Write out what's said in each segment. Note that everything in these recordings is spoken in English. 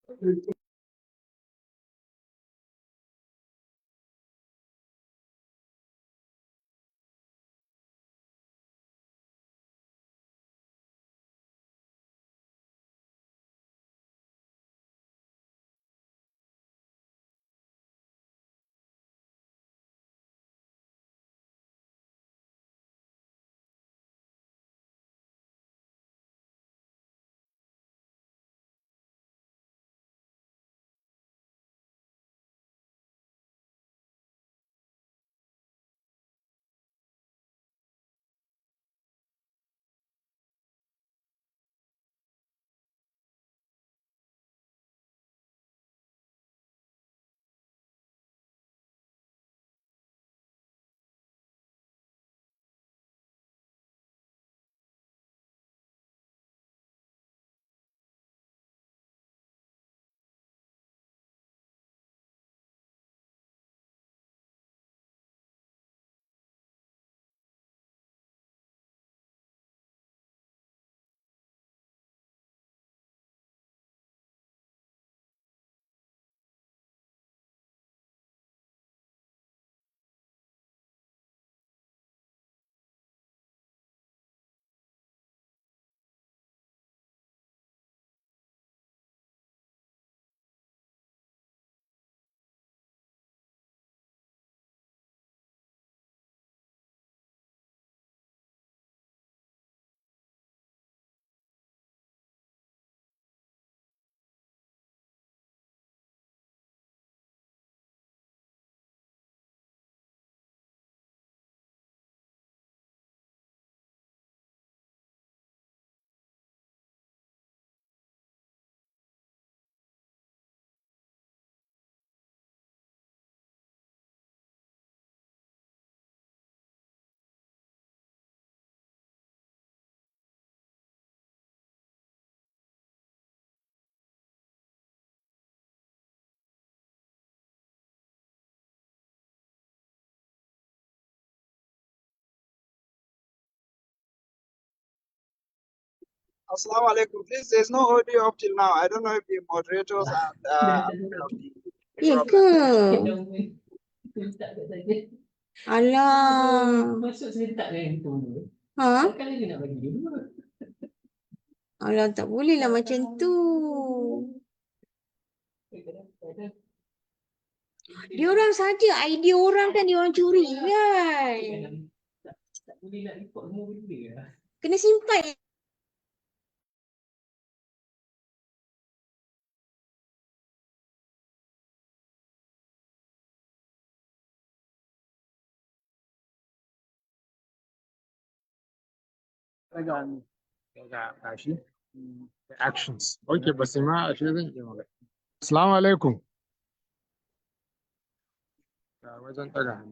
Assalamu alaikum. Please, there's no audio up till now. I don't know if the moderators are aware of the Ya problem. ke? Alah. Ha? Alah, tak boleh lah macam tu. Dia orang saja idea orang kan dia orang curi kan. Kena simpan. The actions. Okay, بس ما أشياء. السلام عليكم. وزن تقع.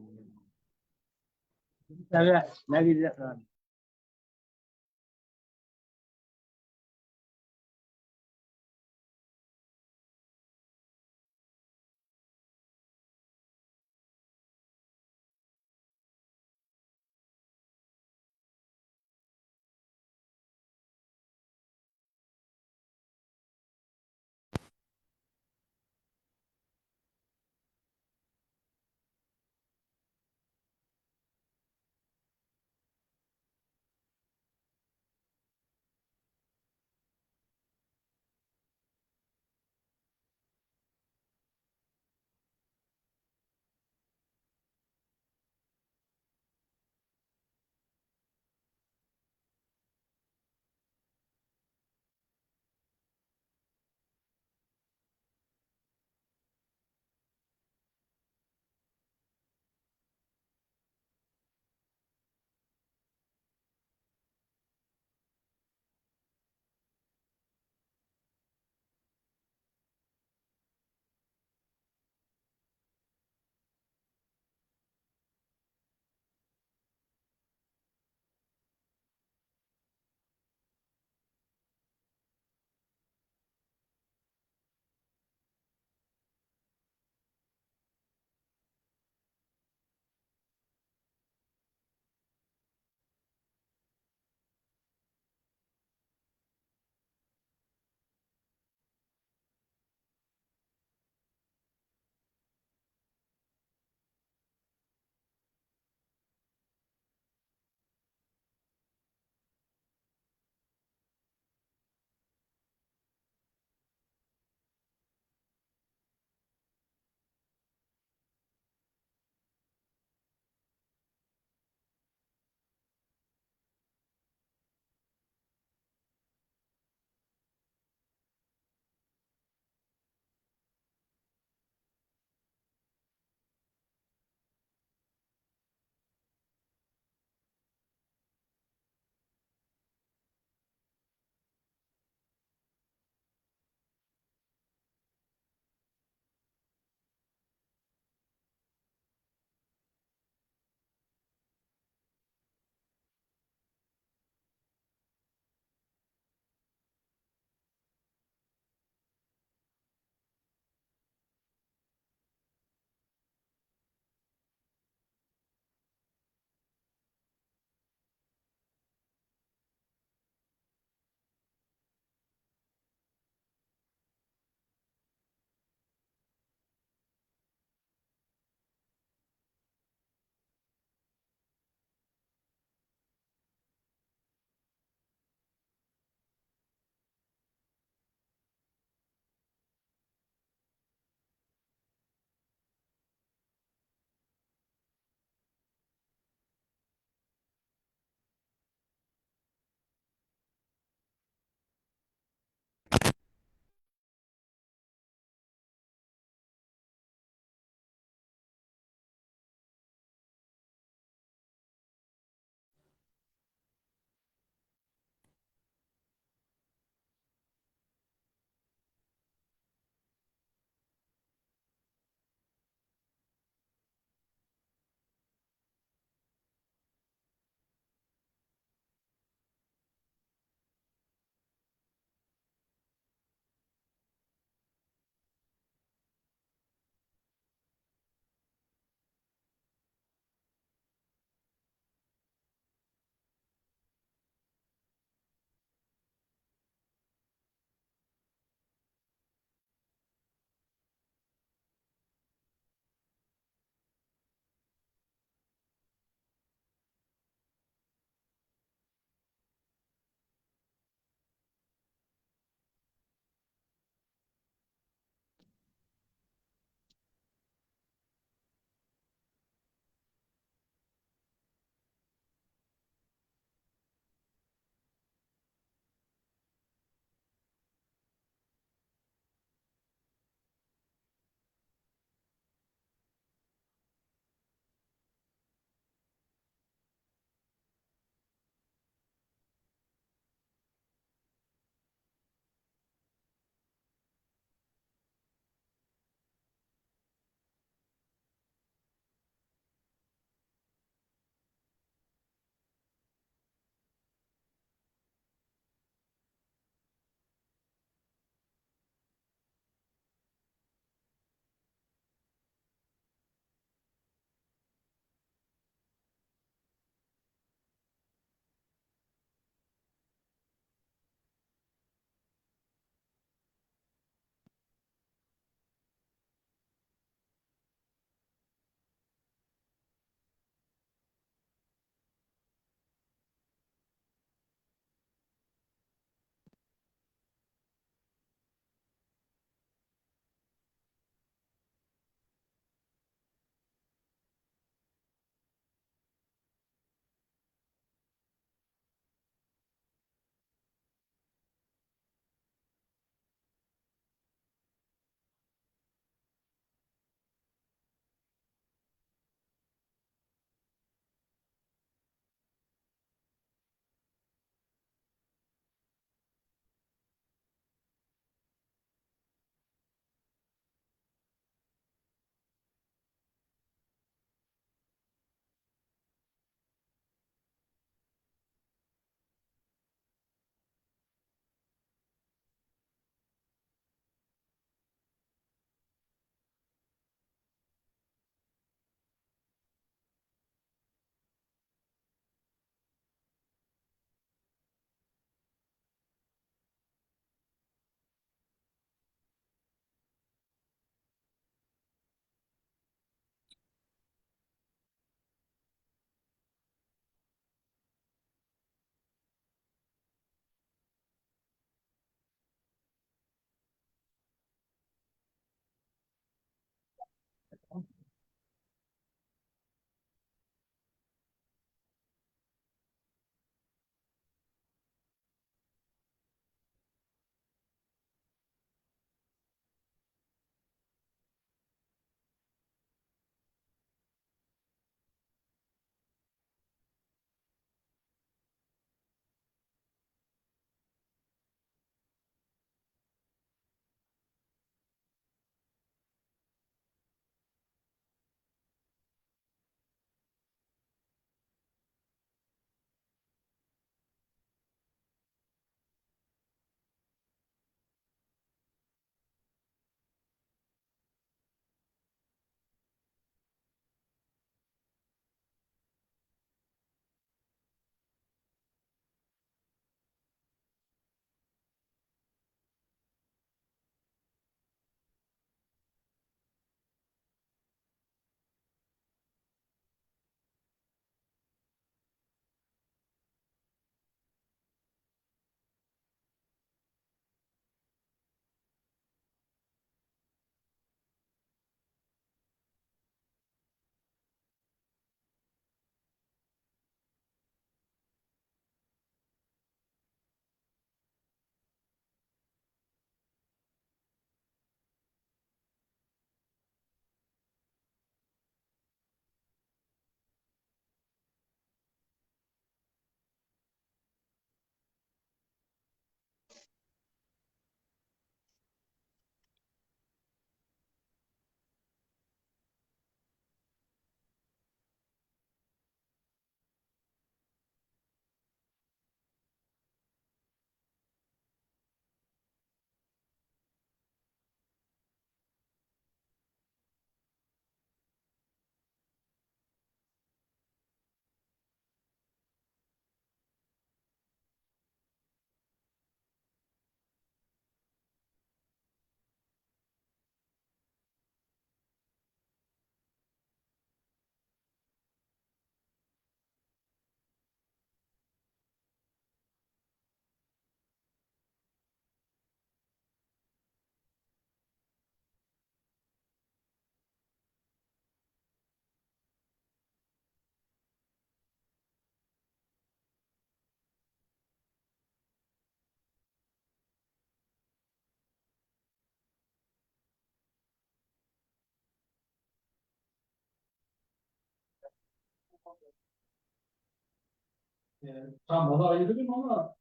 Tam onu ayırırım ama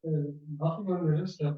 nasıl göndeririz ki?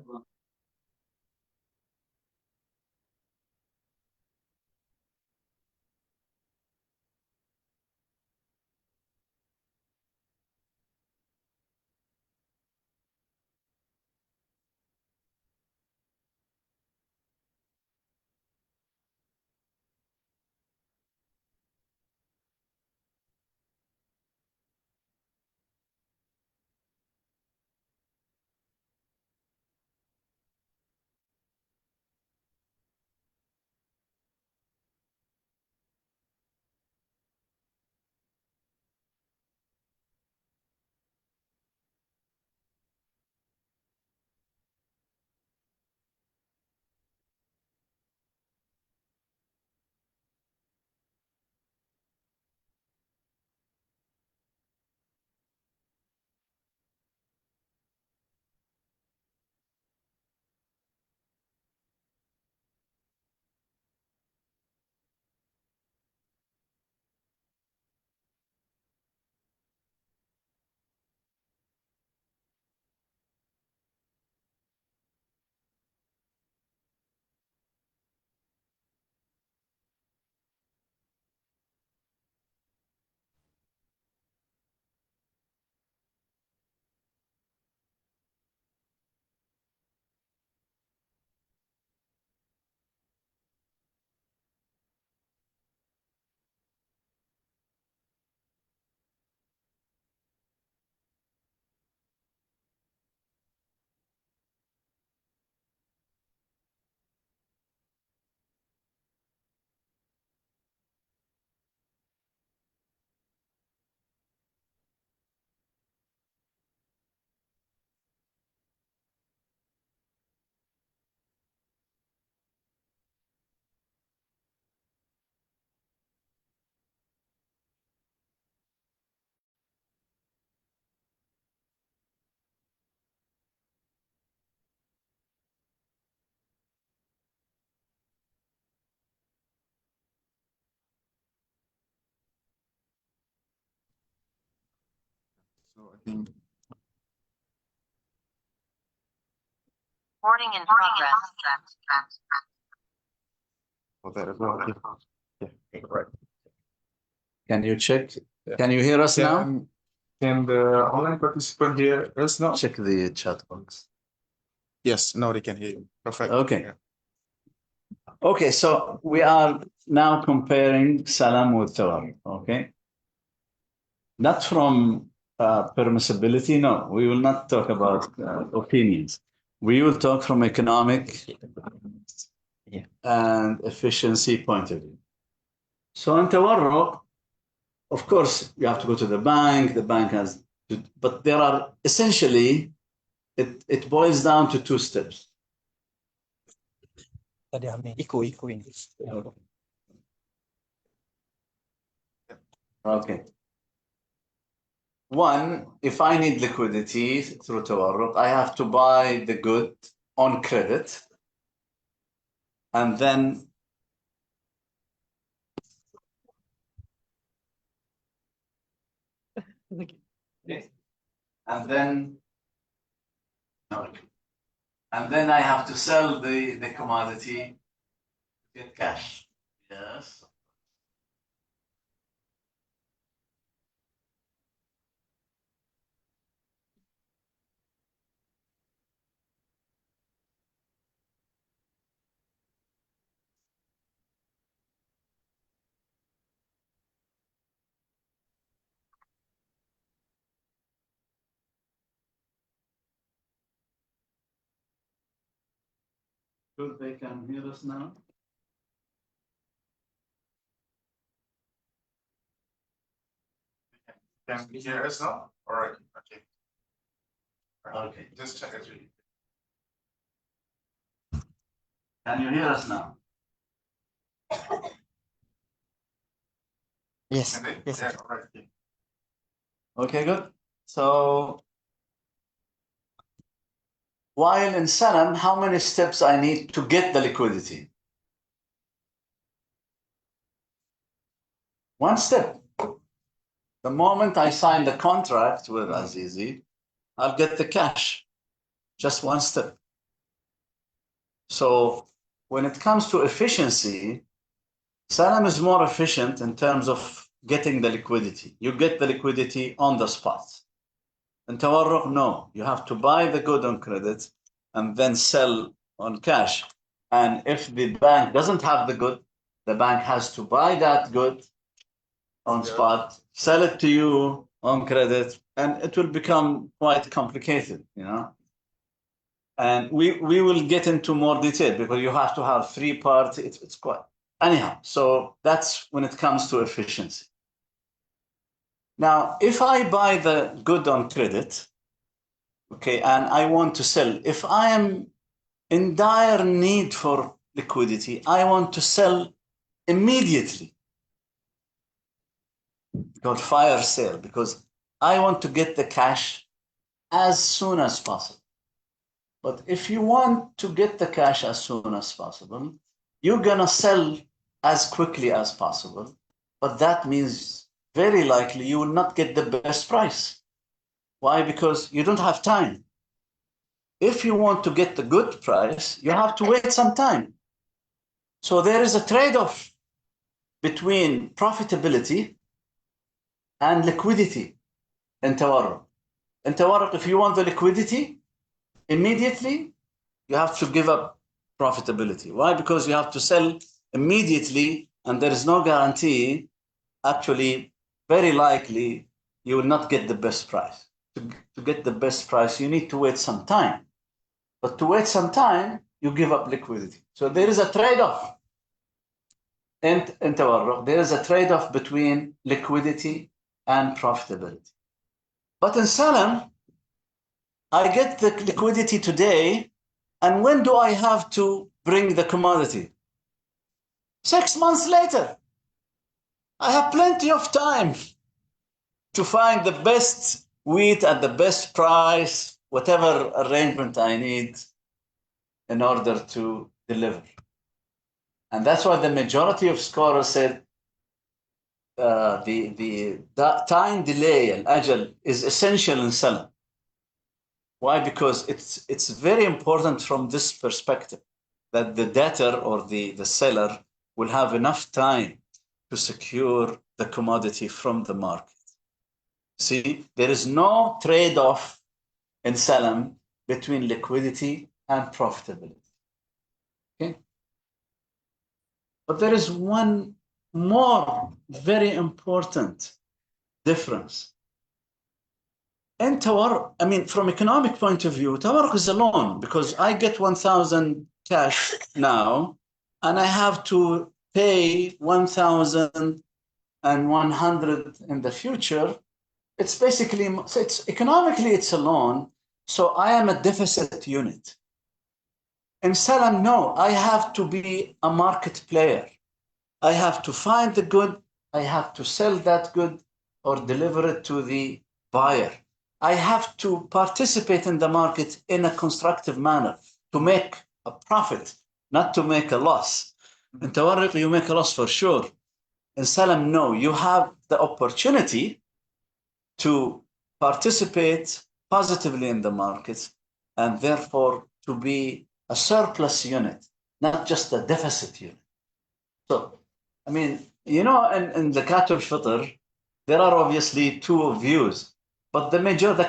So I think Recording in progress. for that as well. Yeah, right. Can you check? Can you hear us now? Can the online participant hear us now? Check the chat box. Yes, now they can hear you. Perfect. Okay. Yeah. Okay, so we are now comparing Salam with Tawar, okay? Not from permissibility, no. We will not talk about opinions. We will talk from economic and efficiency point of view. So in Tawarruq, of course, you have to go to the bank has to, but there are essentially, it boils down to two steps. Okay. One, if I need liquidity through Tawarruq, I have to buy the good on credit. And then I have to sell the commodity, get cash. Yes. Good, they can hear us now. Can you hear us now? All right. Okay. Okay. Just check it. Can you hear us now? Yes. Yes. Yeah, all right. Yeah. Okay, good. So while in Salam, how many steps I need to get the liquidity? One step. The moment I sign the contract with Azizi, I'll get the cash. Just one step. So when it comes to efficiency, Salam is more efficient in terms of getting the liquidity. You get the liquidity on the spot. In Tawarruq, no. You have to buy the good on credit and then sell on cash. And if the bank doesn't have the good, the bank has to buy that good on spot, sell it to you on credit, and it will become quite complicated, you know. And we will get into more detail because you have to have 3 parts. It's quite anyhow. So that's when it comes to efficiency. Now, if I buy the good on credit, okay, and I want to sell, if I am in dire need for liquidity, I want to sell immediately. Called fire sale, because I want to get the cash as soon as possible. But if you want to get the cash as soon as possible, you're gonna sell as quickly as possible. But that means very likely you will not get the best price. Why? Because you don't have time. If you want to get the good price, you have to wait some time. So there is a trade-off between profitability and liquidity in Tawarruq. In Tawarruq, if you want the liquidity immediately, you have to give up profitability. Why? Because you have to sell immediately, and there is no guarantee. Actually, very likely, you will not get the best price. To get the best price, you need to wait some time. But to wait some time, you give up liquidity. So there is a trade-off. In Tawarruq, there is a trade-off between liquidity and profitability. But in Salam, I get the liquidity today, and when do I have to bring the commodity? 6 months later. I have plenty of time to find the best wheat at the best price, whatever arrangement I need in order to deliver. And that's why the majority of scholars said the time delay, al-ajal, is essential in Salam. Why? Because it's very important from this perspective that the debtor or the seller will have enough time to secure the commodity from the market. See, there is no trade-off in Salam between liquidity and profitability. Okay? But there is one more very important difference. In Tawarruq, I mean, from economic point of view, Tawarruq is a loan because I get 1,000 cash now, and I have to pay 1,100 in the future. It's basically, so it's economically, it's a loan. So I am a deficit unit. In Salam, no, I have to be a market player. I have to find the good, I have to sell that good or deliver it to the buyer. I have to participate in the market in a constructive manner to make a profit, not to make a loss. In Tawarruq, you make a loss for sure. In Salam, no, you have the opportunity to participate positively in the market and therefore to be a surplus unit, not just a deficit unit. So, I mean, you know, in the Zakat al-Fitr, there are obviously 2 views, but the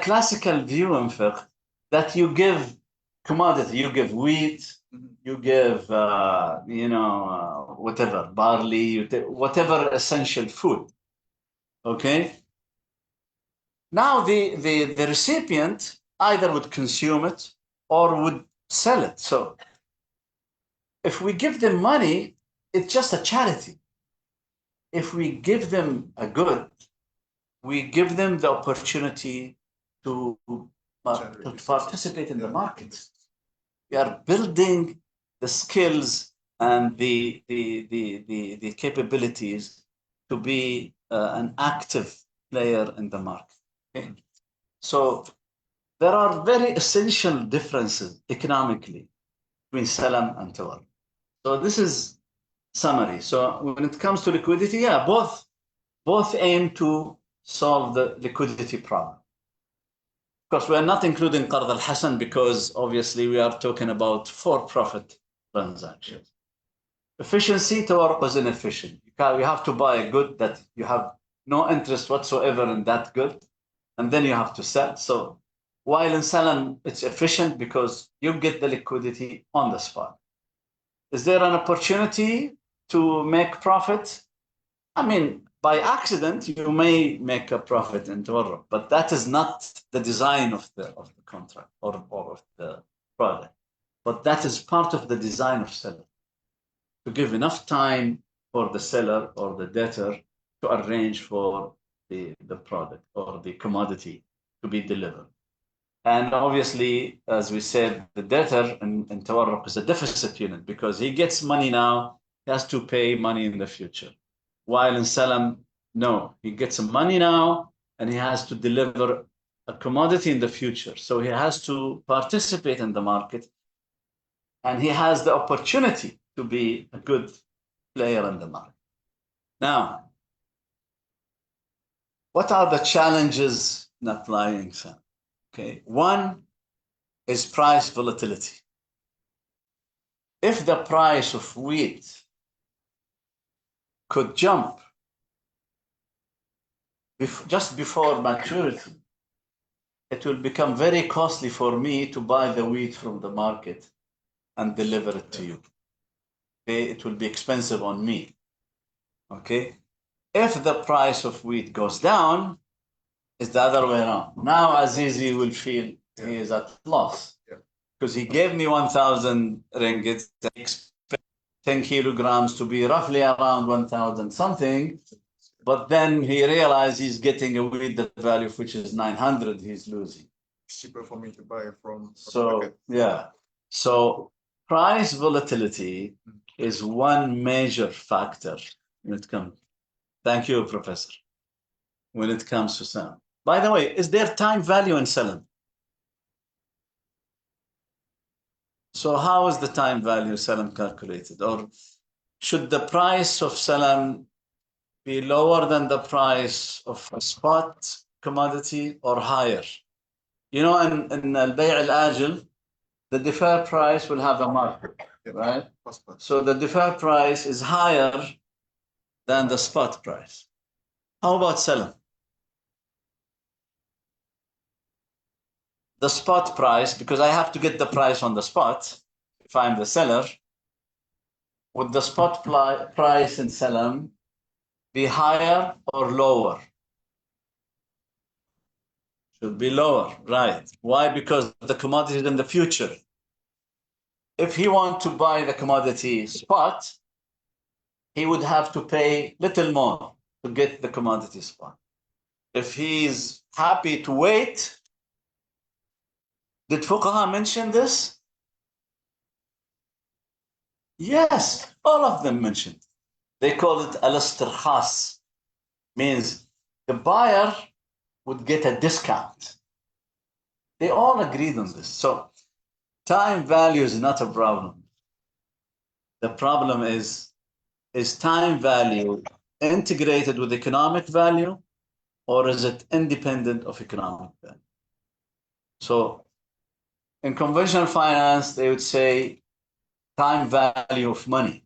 classical view in fiqh that you give commodity, you give wheat, you give, whatever, barley, whatever essential food, okay? Now the recipient either would consume it or would sell it. So if we give them money, it's just a charity. If we give them a good, we give them the opportunity to participate in the market. We are building the skills and the capabilities to be an active player in the market. Okay? So there are very essential differences economically between Salam and Tawarruq. So this is summary. So when it comes to liquidity, yeah, both aim to solve the liquidity problem. Of course, we are not including Qard al-Hasan because obviously we are talking about for-profit transactions. Efficiency, tawarruq is inefficient. You have to buy a good that you have no interest whatsoever in that good, and then you have to sell. So while in Salam, it's efficient because you get the liquidity on the spot. Is there an opportunity to make profit? I mean, by accident, you may make a profit in tawarruq, but that is not the design of the contract or of the product. But that is part of the design of seller, to give enough time for the seller or the debtor to arrange for the product or the commodity to be delivered. And obviously, as we said, the debtor in tawarruq is a deficit unit because he gets money now, he has to pay money in the future. While in Salam, no, he gets some money now and he has to deliver a commodity in the future. So he has to participate in the market and he has the opportunity to be a good player in the market. Now, what are the challenges in applying Salam? Okay, one is price volatility. If the price of wheat could jump just before maturity, it will become very costly for me to buy the wheat from the market and deliver it to you. Okay, it will be expensive on me. Okay, if the price of wheat goes down, it's the other way around. Now Azizi will feel he is at loss because he gave me 1,000 ringgit, expect 10 kilograms to be roughly around 1,000 something, but then he realized he's getting a wheat the value of which is 900, he's losing. It's cheaper for me to buy from So market. yeah, so price volatility is one major factor when it comes. Thank you, Professor. When it comes to Salam. By the way, is there time value in Salam? So how is the time value Salam calculated? Or should the price of Salam be lower than the price of a spot commodity or higher? You know, in al-bay' al-ajil, the deferred price will have a market, right? So the deferred price is higher than the spot price. How about Salam? The spot price, because I have to get the price on the spot, if I'm the seller, would the spot price in Salam be higher or lower? Should be lower, right? Why? Because the commodity is in the future. If he wants to buy the commodity spot, he would have to pay little more to get the commodity spot. If he's happy to wait, did Fuqaha mention this? Yes, all of them mentioned. They call it al-istirkhas, means the buyer would get a discount. They all agreed on this. So time value is not a problem. The problem is time value integrated with economic value, or is it independent of economic value? So in conventional finance, they would say time value of money.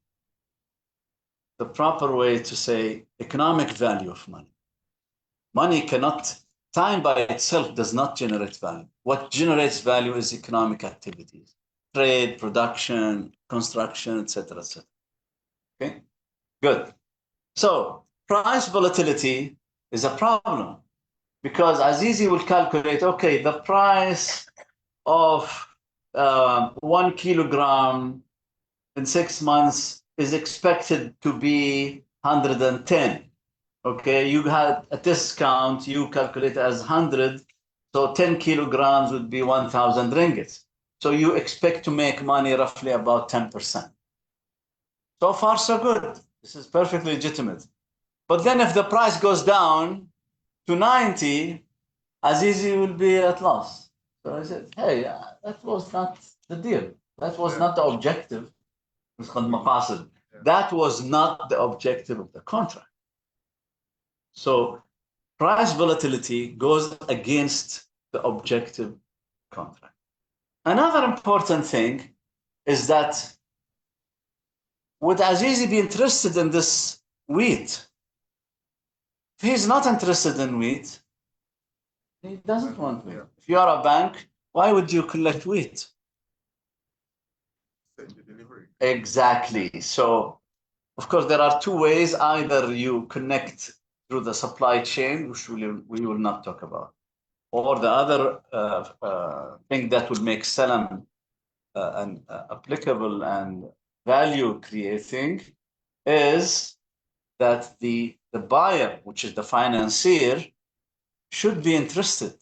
The proper way to say economic value of money. Money cannot, time by itself does not generate value. What generates value is economic activities, trade, production, construction, etc., etc. Okay, good. So price volatility is a problem because Azizi will calculate, okay, the price of 1 kilogram in 6 months is expected to be 110. Okay, you had a discount, you calculate as 100, so 10 kilograms would be 1,000 ringgit. So you expect to make money roughly about 10%. So far, so good. This is perfectly legitimate. But then if the price goes down to 90, Azizi will be at loss. So I said, hey, that was not the deal. That was not the objective. That was not the objective of the contract. So price volatility goes against the objective contract. Another important thing is that would Azizi be interested in this wheat? If he's not interested in wheat, he doesn't want wheat. If you are a bank, why would you collect wheat? Exactly. So, of course, there are two ways. Either you connect through the supply chain, which we will not talk about, or the other thing that would make Salam applicable and value creating is that the buyer, which is the financier, should be interested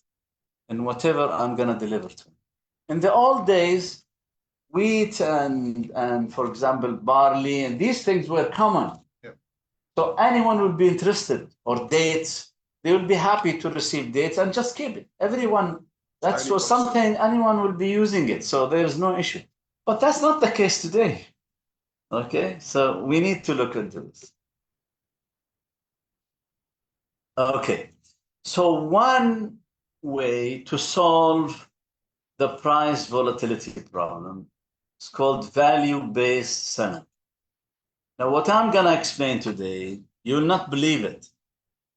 in whatever I'm going to deliver to him. In the old days, wheat and for example, barley and these things were common. Yeah. So anyone would be interested, or dates, they will be happy to receive dates and just keep it. Everyone, that's for something anyone will be using it. So there's no issue. But that's not the case today. Okay, so we need to look into this. Okay, so one way to solve the price volatility problem is called value-based selling. Now, what I'm going to explain today, you'll not believe it.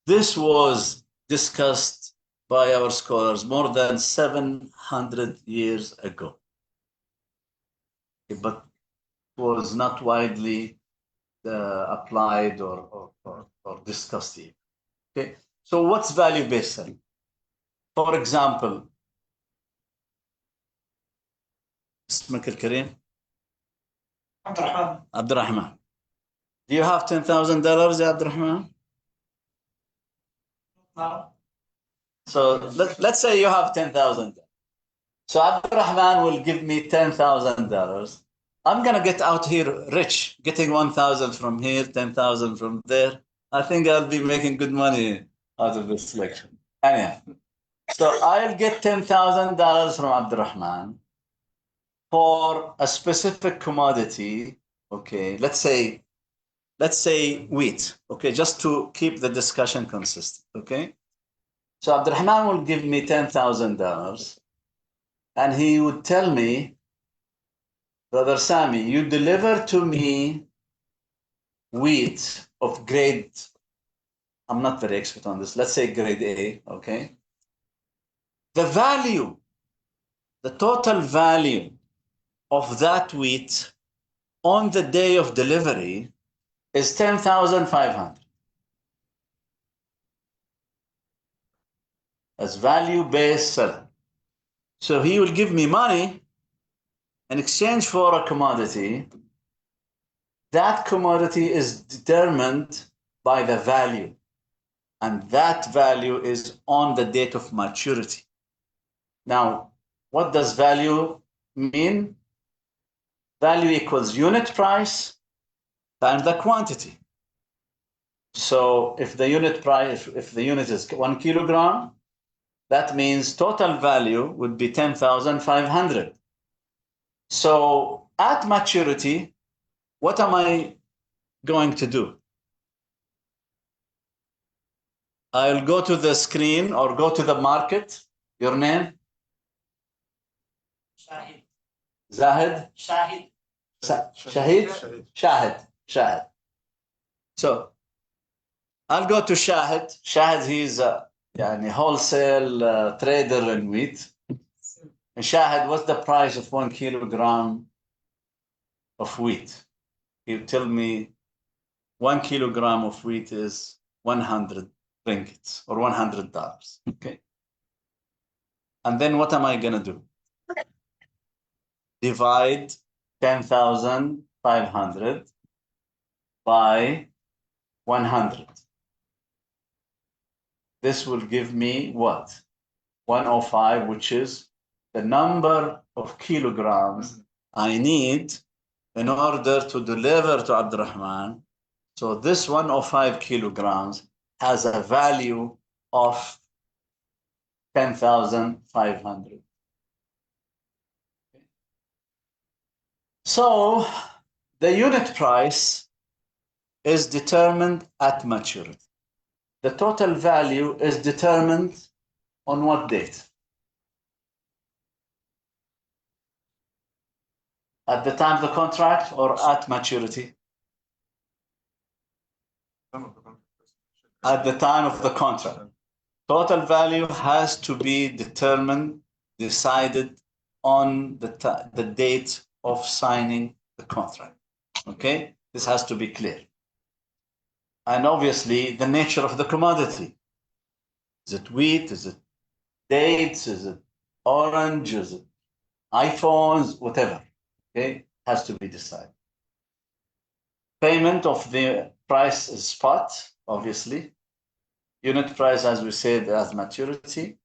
This was discussed by our scholars more than 700 years ago, but was not widely applied or discussed here. Okay, so what's value-based selling? For example, اسمك الكريم عبد الرحمن. Do you have $10,000 يا عبد الرحمن? No. So let's say you have $10,000. So Abd Rahman will give me $10,000. I'm gonna get out here rich, getting 1,000 from here, 10,000 from there. I think I'll be making good money out of this selection. Anyhow, so I'll get $10,000 from Abd Rahman for a specific commodity. Okay, let's say wheat. Okay, just to keep the discussion consistent. Okay, so Abd Rahman will give me $10,000, and he would tell me, Brother Sami, you deliver to me wheat of grade, I'm not very expert on this, let's say grade A, okay? The value, the total value of that wheat on the day of delivery is 10,500. As value-based selling. So he will give me money in exchange for a commodity. That commodity is determined by the value, and that value is on the date of maturity. Now, what does value mean? Value equals unit price times the quantity. So if the unit price, if the unit is 1 kilogram, that means total value would be 10,500. So at maturity, what am I going to do? I'll go to the screen or go to the market. Your name? Shahid. Zahid? Shahid. Shahid? Shahid. Shahid. So I'll go to Shahid. Shahid, he's a wholesale trader in wheat. And Shahid, what's the price of 1 kilogram of wheat? He'll tell me 1 kilogram of wheat is 100 ringgits or $100. Okay. And then what am I going to do? Divide 10,500 by 100. This will give me what? 105, which is the number of kilograms I need in order to deliver to Abdurrahman. So this 105 kilograms has a value of 10,500. So the unit price is determined at maturity. the total value is determined on what date? At the time of the contract or at maturity? At the time of the contract. Total value has to be determined, decided on the date of signing the contract. Okay? This has to be clear. And obviously, the nature of the commodity. Is it wheat? Is it dates? Is it orange? Is it iPhones? Whatever. Okay? Has to be decided. Payment of the price is spot, obviously. Unit price, as we said, as maturity.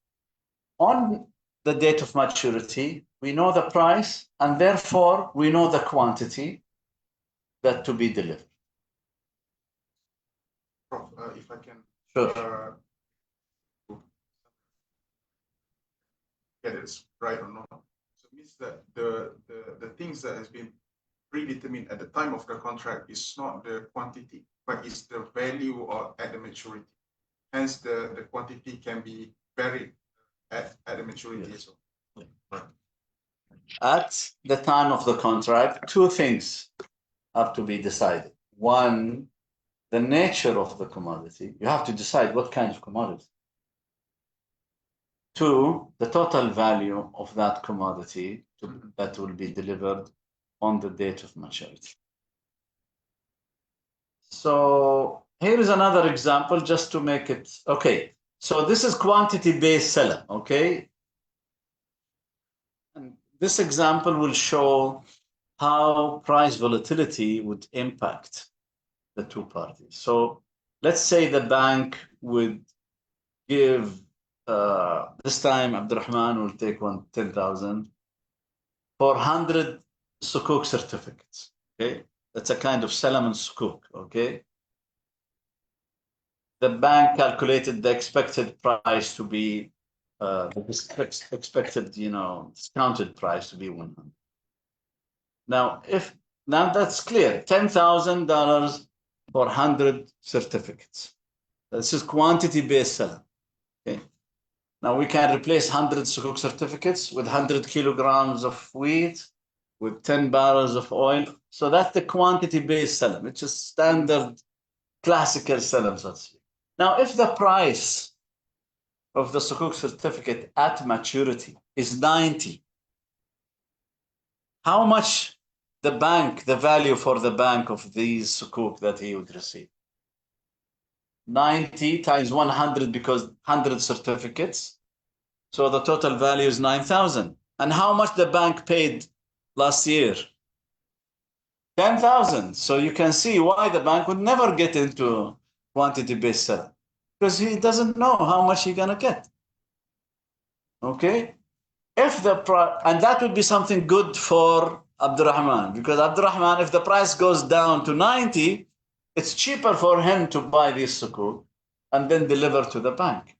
On the date of maturity, we know the price, and therefore we know the quantity that to be delivered. Prof, if I can Sure. get it right or not. So it means that the things that has been predetermined at the time of the contract is not the quantity, but it's the value or at the maturity. Hence, the quantity can be varied at the maturity as well. Yeah. Right. At the time of the contract, two things have to be decided. One, the nature of the commodity. You have to decide what kind of commodity. Two, the total value of that commodity that will be delivered on the date of maturity. So here is another example just to make it, okay. So this is quantity-based selling, okay? And this example will show how price volatility would impact the two parties. So let's say the bank would give, this time Abdurrahman will take 10,000 for 100 sukuk certificates, okay? That's a kind of salam and sukuk, okay? The bank calculated the expected price to be, expected, discounted price to be 100. Now that's clear, $10,000 for 100 certificates. This is quantity-based selling. Okay. Now we can replace 100 sukuk certificates with 100 kilograms of wheat, with 10 barrels of oil. So that's the quantity-based selling, which is standard classical selling, so to speak. Now, if the price of the sukuk certificate at maturity is 90, how much the value for the bank of these sukuk that he would receive? 90 times 100, because 100 certificates. So the total value is 9,000. And how much the bank paid last year? 10,000. So you can see why the bank would never get into quantity-based selling, because he doesn't know how much he's gonna get. Okay, and that would be something good for Abdurrahman, because Abdurrahman, if the price goes down to 90, it's cheaper for him to buy these sukuk and then deliver to the bank.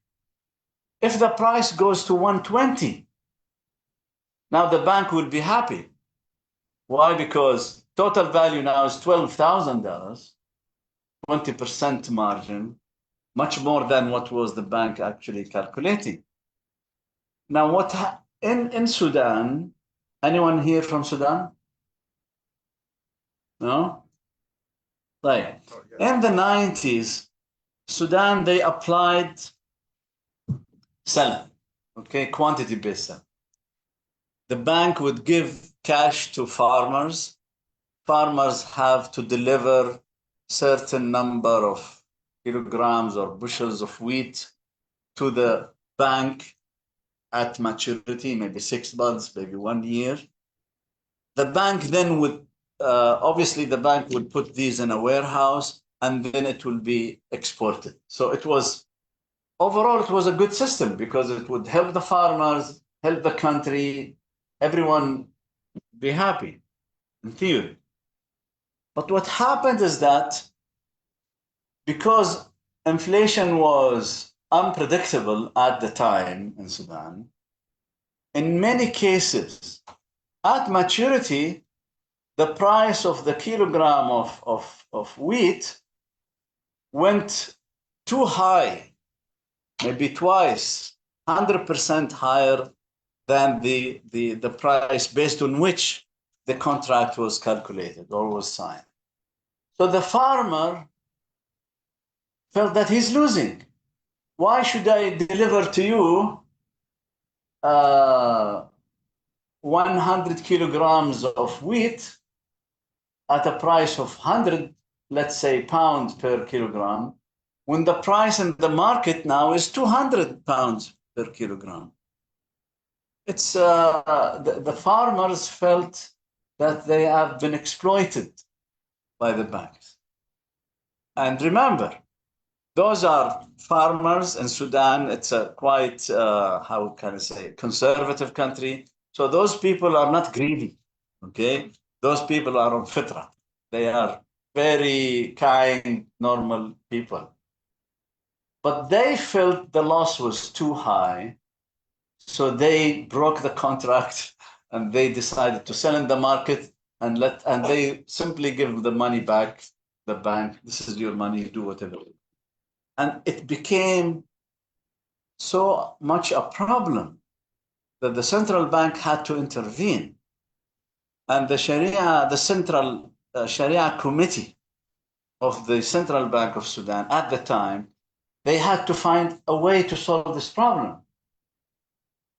If the price goes to 120, now the bank will be happy. Why? Because total value now is $12,000, 20% margin, much more than what was the bank actually calculating. Now, in Sudan, anyone here from Sudan? No? Right. In the 90s, Sudan, they applied selling, okay, quantity-based selling. The bank would give cash to farmers. Farmers have to deliver certain number of kilograms or bushels of wheat to the bank at maturity, maybe 6 months, maybe 1 year. The bank then would, obviously the bank would put these in a warehouse, and then it will be exported. So overall, it was a good system, because it would help the farmers, help the country, everyone be happy, in theory. But what happened is that because inflation was unpredictable at the time in Sudan, in many cases, at maturity, the price of the kilogram of wheat went too high, maybe twice, 100% higher than the price based on which the contract was calculated or was signed. So the farmer felt that he's losing. Why should I deliver to you 100 kilograms of wheat at a price of 100, let's say, pounds per kilogram, when the price in the market now is 200 pounds per kilogram? It's the farmers felt that they have been exploited by the banks. And remember, those are farmers in Sudan. It's a quite, how can I say, conservative country. So those people are not greedy, okay? Those people are on fitra. They are very kind, normal people. But they felt the loss was too high, so they broke the contract and they decided to sell in the market and they simply give the money back the bank. This is your money, do whatever. And it became so much a problem that the central bank had to intervene. And the central Sharia committee of the Central Bank of Sudan at the time, they had to find a way to solve this problem.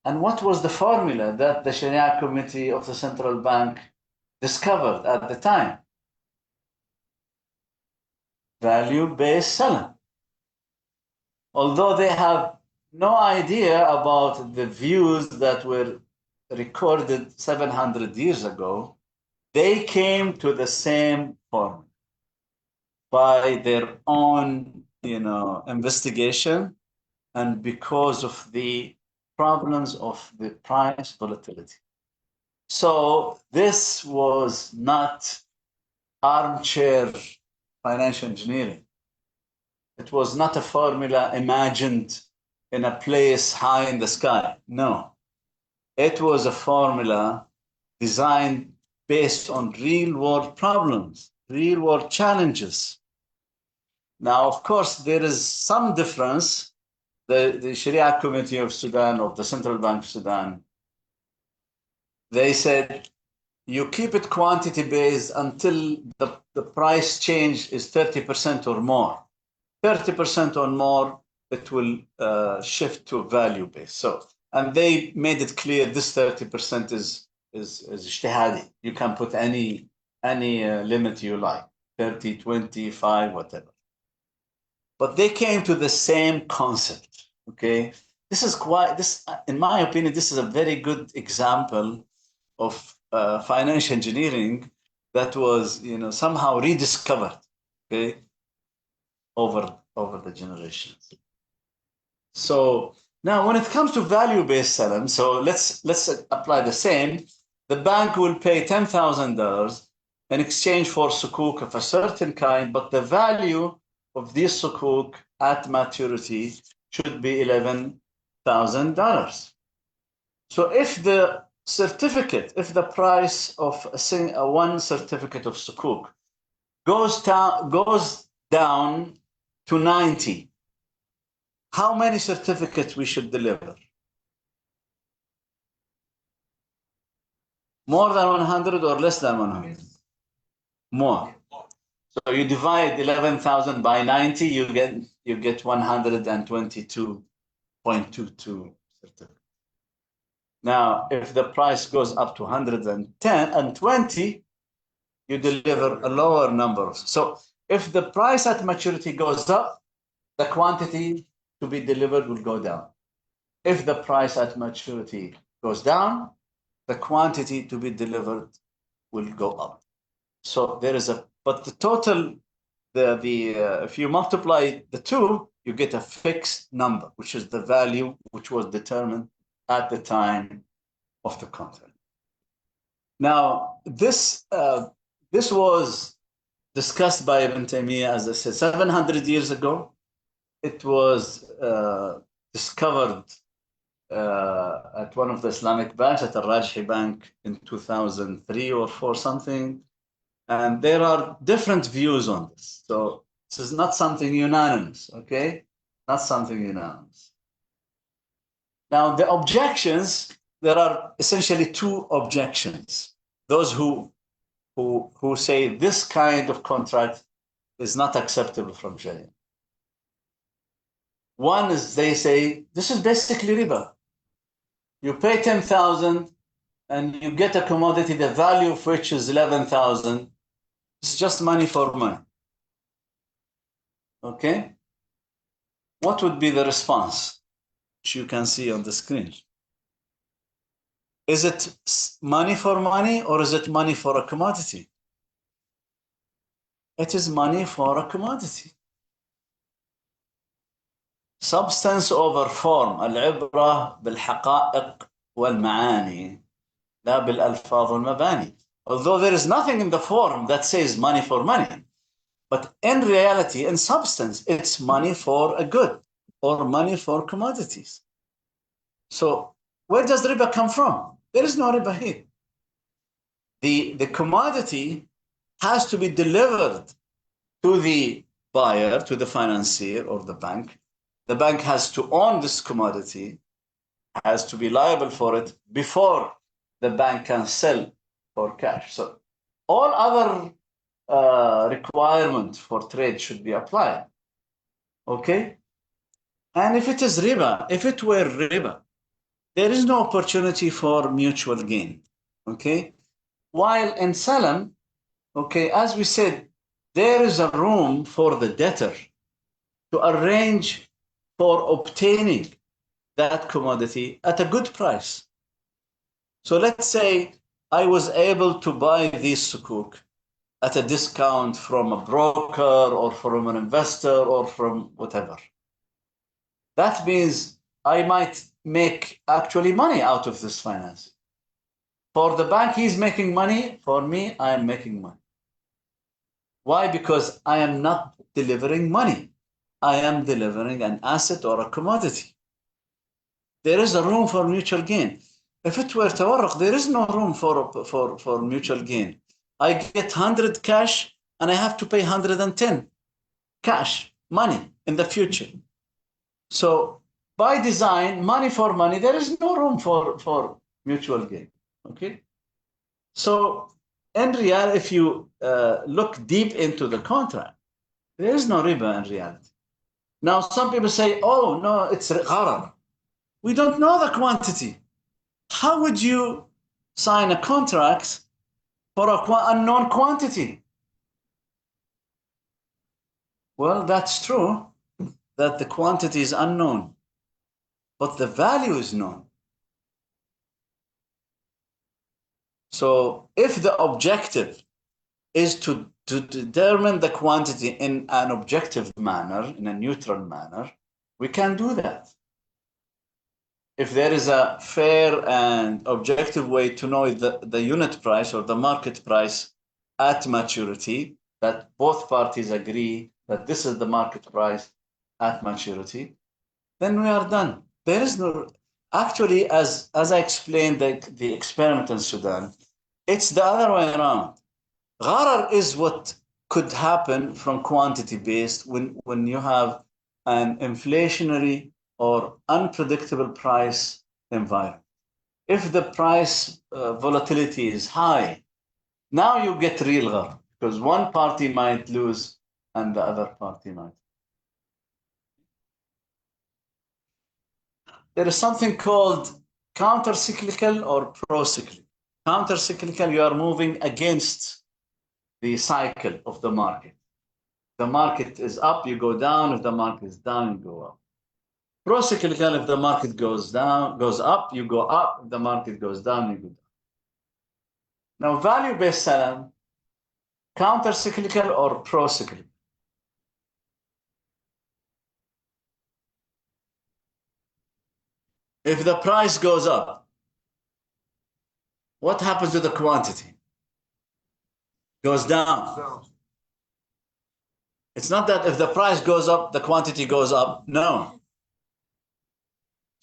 And what was the formula that the Sharia committee of the central bank discovered at the time? Value-based selling. Although they have no idea about the views that were recorded 700 years ago, they came to the same formula by their own, investigation, and because of the problems of the price volatility. So this was not armchair financial engineering. It was not a formula imagined in a place high in the sky. No, it was a formula designed based on real world problems, real world challenges. Now, of course, there is some difference. The Sharia Committee of Sudan, of the Central Bank of Sudan, they said, you keep it quantity based until the price change is 30% or more. 30% or more, it will shift to value based. So, and they made it clear this 30% is ijtihadi. You can put any limit you like, 30, 25, whatever. But they came to the same concept, okay? In my opinion, this is a very good example of financial engineering that was, somehow rediscovered, okay, over the generations. So now when it comes to value-based selling, so let's apply the same. The bank will pay $10,000 in exchange for sukuk of a certain kind, but the value of this sukuk at maturity should be $11,000. So if the price of one certificate of sukuk goes down to 90, how many certificates we should deliver? More than 100 or less than 100? More. So you divide 11,000 by 90, you get 122.22 certificates. Now, if the price goes up to 110 and 20, you deliver a lower number. So if the price at maturity goes up, the quantity to be delivered will go down. If the price at maturity goes down, the quantity to be delivered will go up. So there is but the total, if you multiply the two, you get a fixed number, which is the value which was determined at the time of the contract. Now, this was discussed by Ibn Taymiyyah, as I said, 700 years ago. It was discovered at one of the Islamic banks, at the Rajhi Bank in 2003 or 4 something. And there are different views on this. So This is not something unanimous, okay? Not something unanimous. Now, the objections, there are essentially two objections. Those who say this kind of contract is not acceptable from Sharia. One is they say, this is basically riba. You pay 10,000 and you get a commodity, the value of which is 11,000. It's just money for money. Okay? What would be the response, which you can see on the screen? Is it money for money or is it money for a commodity? It is money for a commodity. Substance over form. العبرة بالحقائق والمعاني لا بالألفاظ والمباني. Although there is nothing in the form that says money for money, but in reality, in substance, it's money for a good or money for commodities. So where does riba come from? There is no riba here. The commodity has to be delivered to the buyer, to the financier or the bank. The bank has to own this commodity, has to be liable for it before the bank can sell for cash. So all other requirements for trade should be applied. Okay? And if it is riba, if it were riba, there is no opportunity for mutual gain. Okay? While in Salam, okay, as we said, there is a room for the debtor to arrange for obtaining that commodity at a good price. So let's say I was able to buy these sukuk at a discount from a broker or from an investor or from whatever. That means I might make actually money out of this finance. For the bank, he's making money. For me, I am making money. Why? Because I am not delivering money. I am delivering an asset or a commodity. There is a room for mutual gain. If it were tawarruq, there is no room for mutual gain. I get 100 cash and I have to pay 110 cash, money in the future. So by design, money for money, there is no room for mutual gain. Okay? So in reality, if you look deep into the contract, there is no riba in reality. Now, some people say, oh, no, it's gharar. We don't know the quantity. How would you sign a contract for an unknown quantity? Well, that's true that the quantity is unknown, but the value is known. So if the objective is to determine the quantity in an objective manner, in a neutral manner, we can do that. If there is a fair and objective way to know the unit price or the market price at maturity, that both parties agree that this is the market price at maturity, then we are done. There is no, actually, as I explained the experiment in Sudan, it's the other way around. Gharar is what could happen from quantity-based when you have an inflationary or unpredictable price environment. If the price volatility is high, now you get real gharar because one party might lose and the other party might. There is something called counter-cyclical or pro-cyclical. Counter-cyclical, you are moving against the cycle of the market. The market is up, you go down. If the market is down, you go up. Pro-cyclical, if the market goes down, goes up, you go up. If the market goes down, you go down. Now, value-based salam, counter-cyclical or pro-cyclical? If the price goes up, what happens to the quantity? Goes down. It's not that if the price goes up, the quantity goes up. No.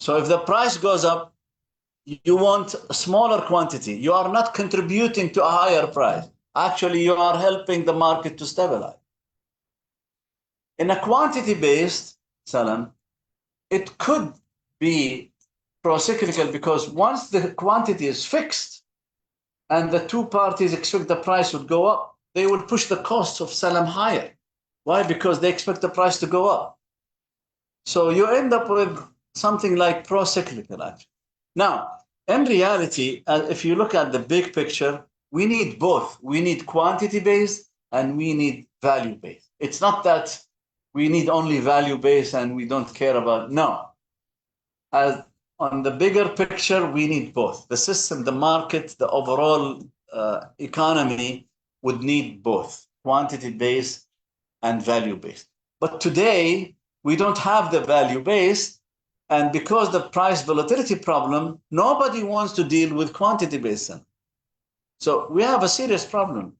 So if the price goes up, you want a smaller quantity. You are not contributing to a higher price. Actually, you are helping the market to stabilize. In a quantity-based salam, it could be pro-cyclical because once the quantity is fixed and the two parties expect the price would go up, they will push the cost of salam higher. Why? Because they expect the price to go up. So you end up with something like pro-cyclical actually. Now, in reality, if you look at the big picture, we need both. We need quantity-based and we need value-based. It's not that we need only value-based and we don't care about, no. On the bigger picture, we need both. The system, the market, the overall economy would need both quantity-based and value-based. But today, we don't have the value-based, and because the price volatility problem, nobody wants to deal with quantity-based. So we have a serious problem.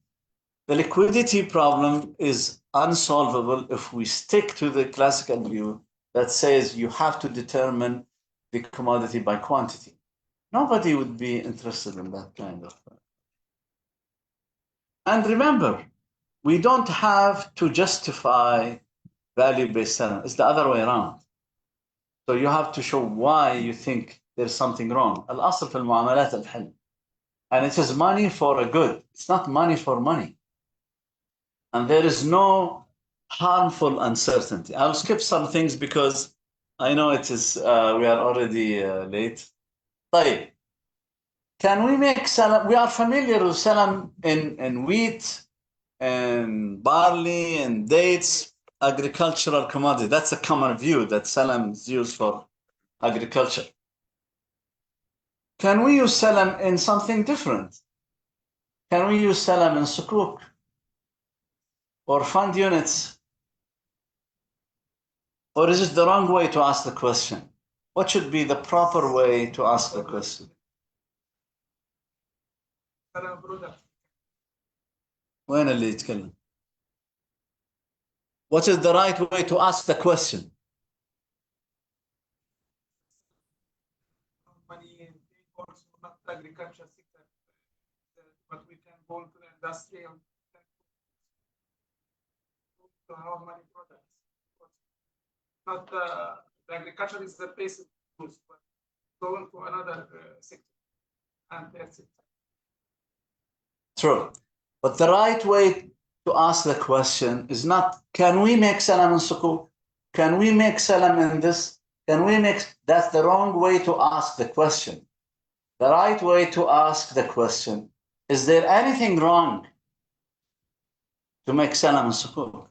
The liquidity problem is unsolvable if we stick to the classical view that says you have to determine the commodity by quantity. Nobody would be interested in that kind of. And remember, we don't have to justify value-based selling. It's the other way around. So you have to show why you think there's something wrong. الأصل في المعاملات الحل. And it is money for a good. It's not money for money. And there is no harmful uncertainty. I'll skip some things because I know it is, we are already late. طيب. Can we make salam? We are familiar with salam in wheat and barley and dates, agricultural commodity. That's a common view that salam is used for agriculture. Can we use salam in something different? Can we use salam in sukuk or fund units? Or is it the wrong way to ask the question? What should be the proper way to ask the question? وين اللي يتكلم? What is the right way to ask the question? Money also not agriculture sector, but we can go to the industrial to have many products. Not the agriculture is the basic use, but going to another sector and that's it. True. But the right way to ask the question is not, can we make salam in sukuk? Can we make salam in this? Can we make, that's the wrong way to ask the question. The right way to ask the question, is there anything wrong to make salam in sukuk?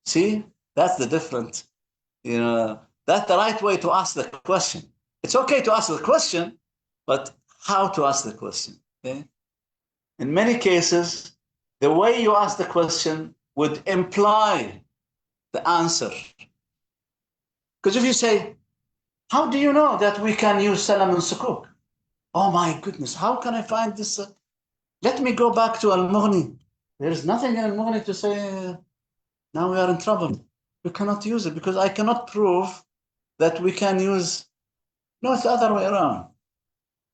See, that's the difference. You know, that's the right way to ask the question. It's okay to ask the question, but how to ask the question, okay? In many cases, the way you ask the question would imply the answer. Because if you say, how do you know that we can use salam and sukuk? Oh my goodness, how can I find this? Let me go back to Al-Mughni. There is nothing in Al-Mughni to say, now we are in trouble. We cannot use it because I cannot prove that we can use. No, it's the other way around.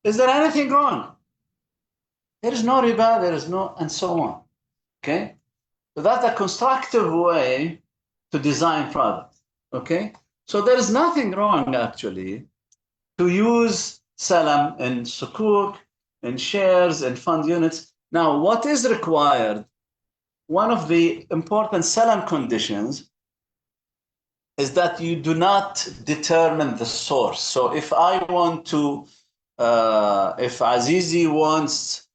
Is there anything wrong? There is no riba, there is no, and so on. Okay? So that's a constructive way to design products. Okay? So there is nothing wrong actually to use salam in sukuk, in shares, in fund units. Now, what is required? One of the important salam conditions is that you do not determine the source. So if I want to, if Azizi wants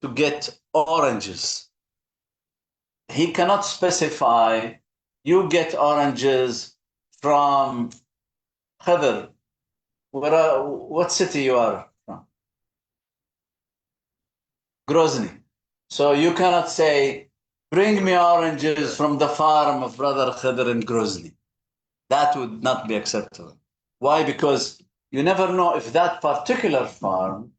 to get oranges, he cannot specify, you get oranges from Khadr. What city you are from? Grozny. So you cannot say, bring me oranges from the farm of Brother Khadr in Grozny. That would not be acceptable. Why? Because you never know if that particular farm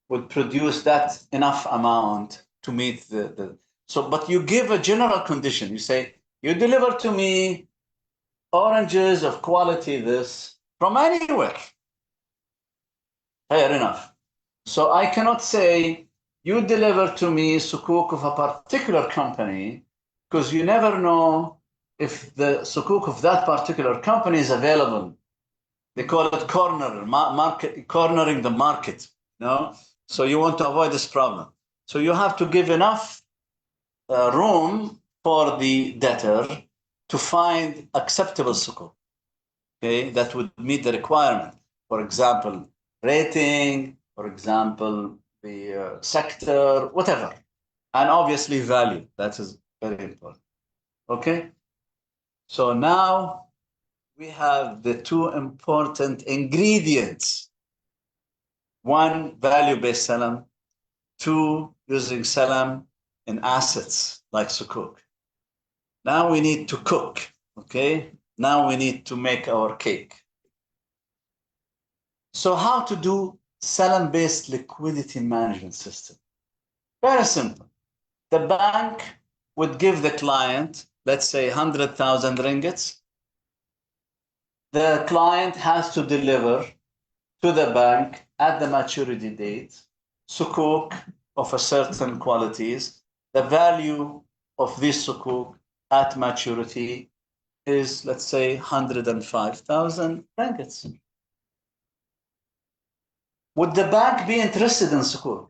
would produce that enough amount to meet the. So, but you give a general condition. You say, you deliver to me oranges of quality this from anywhere. Fair enough. So I cannot say, you deliver to me sukuk of a particular company because you never know if the sukuk of that particular company is available. They call it cornering the market. No, so you want to avoid this problem. So you have to give enough room for the debtor to find acceptable sukuk, okay, that would meet the requirement. For example, rating, for example, the sector, whatever. And obviously value, that is very important, okay? So now we have the two important ingredients. One, value-based salam. Two, using salam in assets like sukuk. Now we need to cook, okay? Now we need to make our cake. So how to do salam-based liquidity management system? Very simple. The bank would give the client, let's say 100,000 ringgits. The client has to deliver to the bank at the maturity date, sukuk of a certain qualities. The value of this sukuk at maturity is, let's say, 105,000 ringgits. Would the bank be interested in sukuk?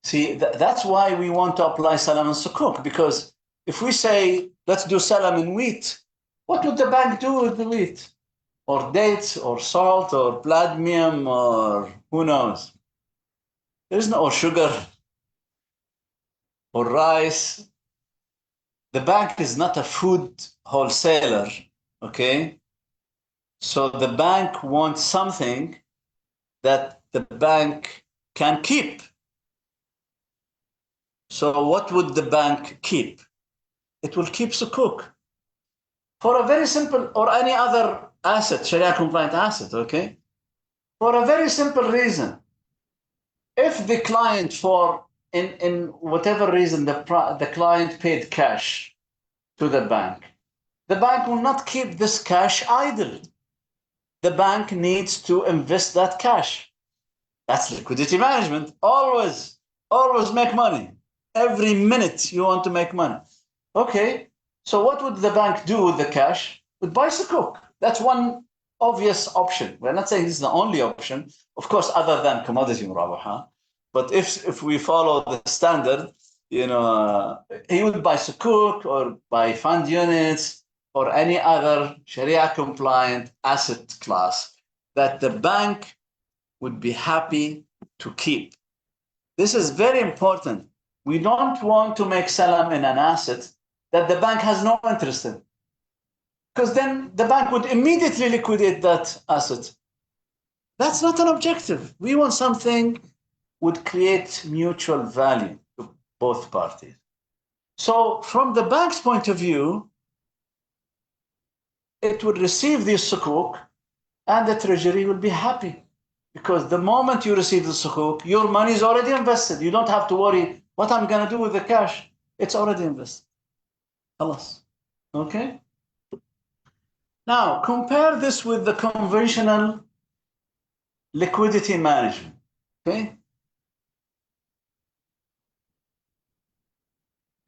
See, that's why we want to apply salam and sukuk, because if we say, let's do salam in wheat, what would the bank do with the wheat? Or dates, or salt, or palladium, or who knows? There's no, or sugar, or rice. The bank is not a food wholesaler, okay? So the bank wants something that the bank can keep. So what would the bank keep? It will keep sukuk for a very simple, or any other asset, Sharia compliant asset, okay? For a very simple reason. If the client, for in whatever reason, the client paid cash to the bank will not keep this cash idle. The bank needs to invest that cash. That's liquidity management. Always make money. Every minute you want to make money. Okay, so what would the bank do with the cash? Would buy sukuk. That's one obvious option. We're not saying this is the only option, of course, other than commodity murabaha. But if we follow the standard, you know, he would buy sukuk or buy fund units or any other Sharia compliant asset class that the bank would be happy to keep. This is very important. We don't want to make salam in an asset that the bank has no interest in, because then the bank would immediately liquidate that asset. That's not an objective. We want something would create mutual value to both parties. So from the bank's point of view, it would receive this sukuk and the treasury will be happy, because the moment you receive the sukuk, your money is already invested. You don't have to worry what I'm going to do with the cash. It's already invested. Alas. Okay? Now, compare this with the conventional liquidity management. Okay?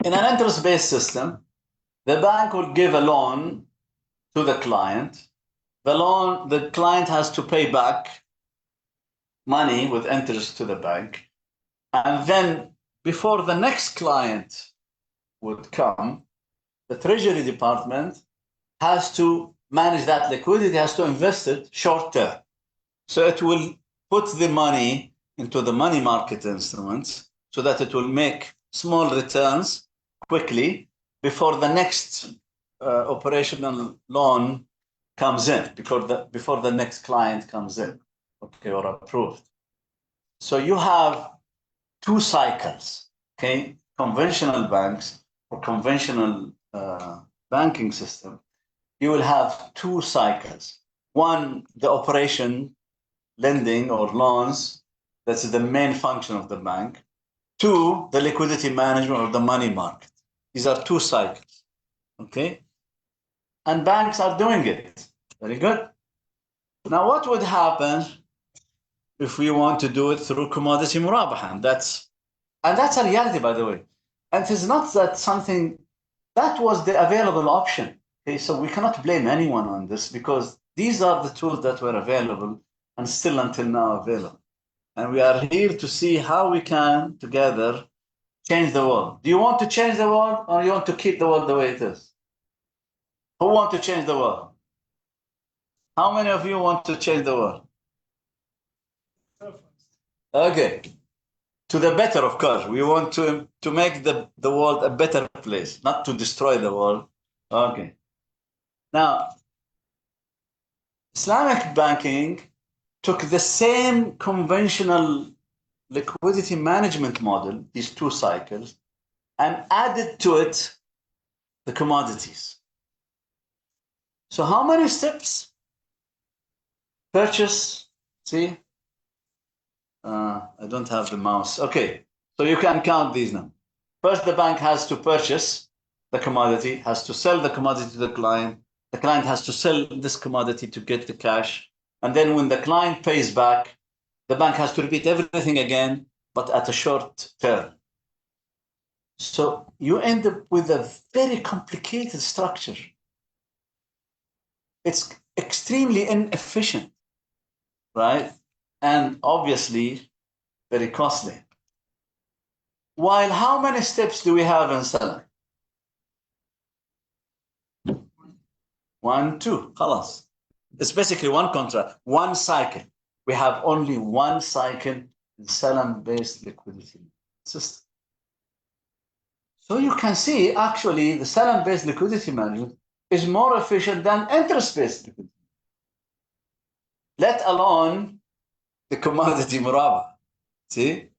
In an interest-based system, the bank will give a loan to the client. The client has to pay back money with interest to the bank. And then before the next client would come, the Treasury Department has to manage that liquidity, has to invest it short term. So it will put the money into the money market instruments so that it will make small returns quickly before the next operational loan comes in, before the next client comes in, okay, or approved. So you have two cycles, okay? Conventional banks or conventional banking system, you will have two cycles. One, the operation, lending or loans, that's the main function of the bank. Two, the liquidity management or the money market. These are two cycles, okay? And banks are doing it. Very good. Now, what would happen if we want to do it through commodity murabaha. And that's a reality, by the way. And it's not that something that was the available option. Okay, so we cannot blame anyone on this because these are the tools that were available and still until now available. And we are here to see how we can together change the world. Do you want to change the world or you want to keep the world the way it is? Who want to change the world? How many of you want to change the world? Okay. To the better, of course. We want to make the world a better place, not to destroy the world. Okay. Now, Islamic banking took the same conventional liquidity management model, these two cycles, and added to it the commodities. So how many steps? Purchase, see? I don't have the mouse. Okay, so you can count these now. First, the bank has to purchase the commodity, has to sell the commodity to the client. The client has to sell this commodity to get the cash. And then when the client pays back, the bank has to repeat everything again, but at a short term. So you end up with a very complicated structure. It's extremely inefficient, right? And obviously very costly. While how many steps do we have in Salam? 1, 2, khalas. It's basically one contract, one cycle. We have only one cycle in Salam-based liquidity system. So you can see actually the Salam-based liquidity management is more efficient than interest-based liquidity, let alone the commodity muraba. See?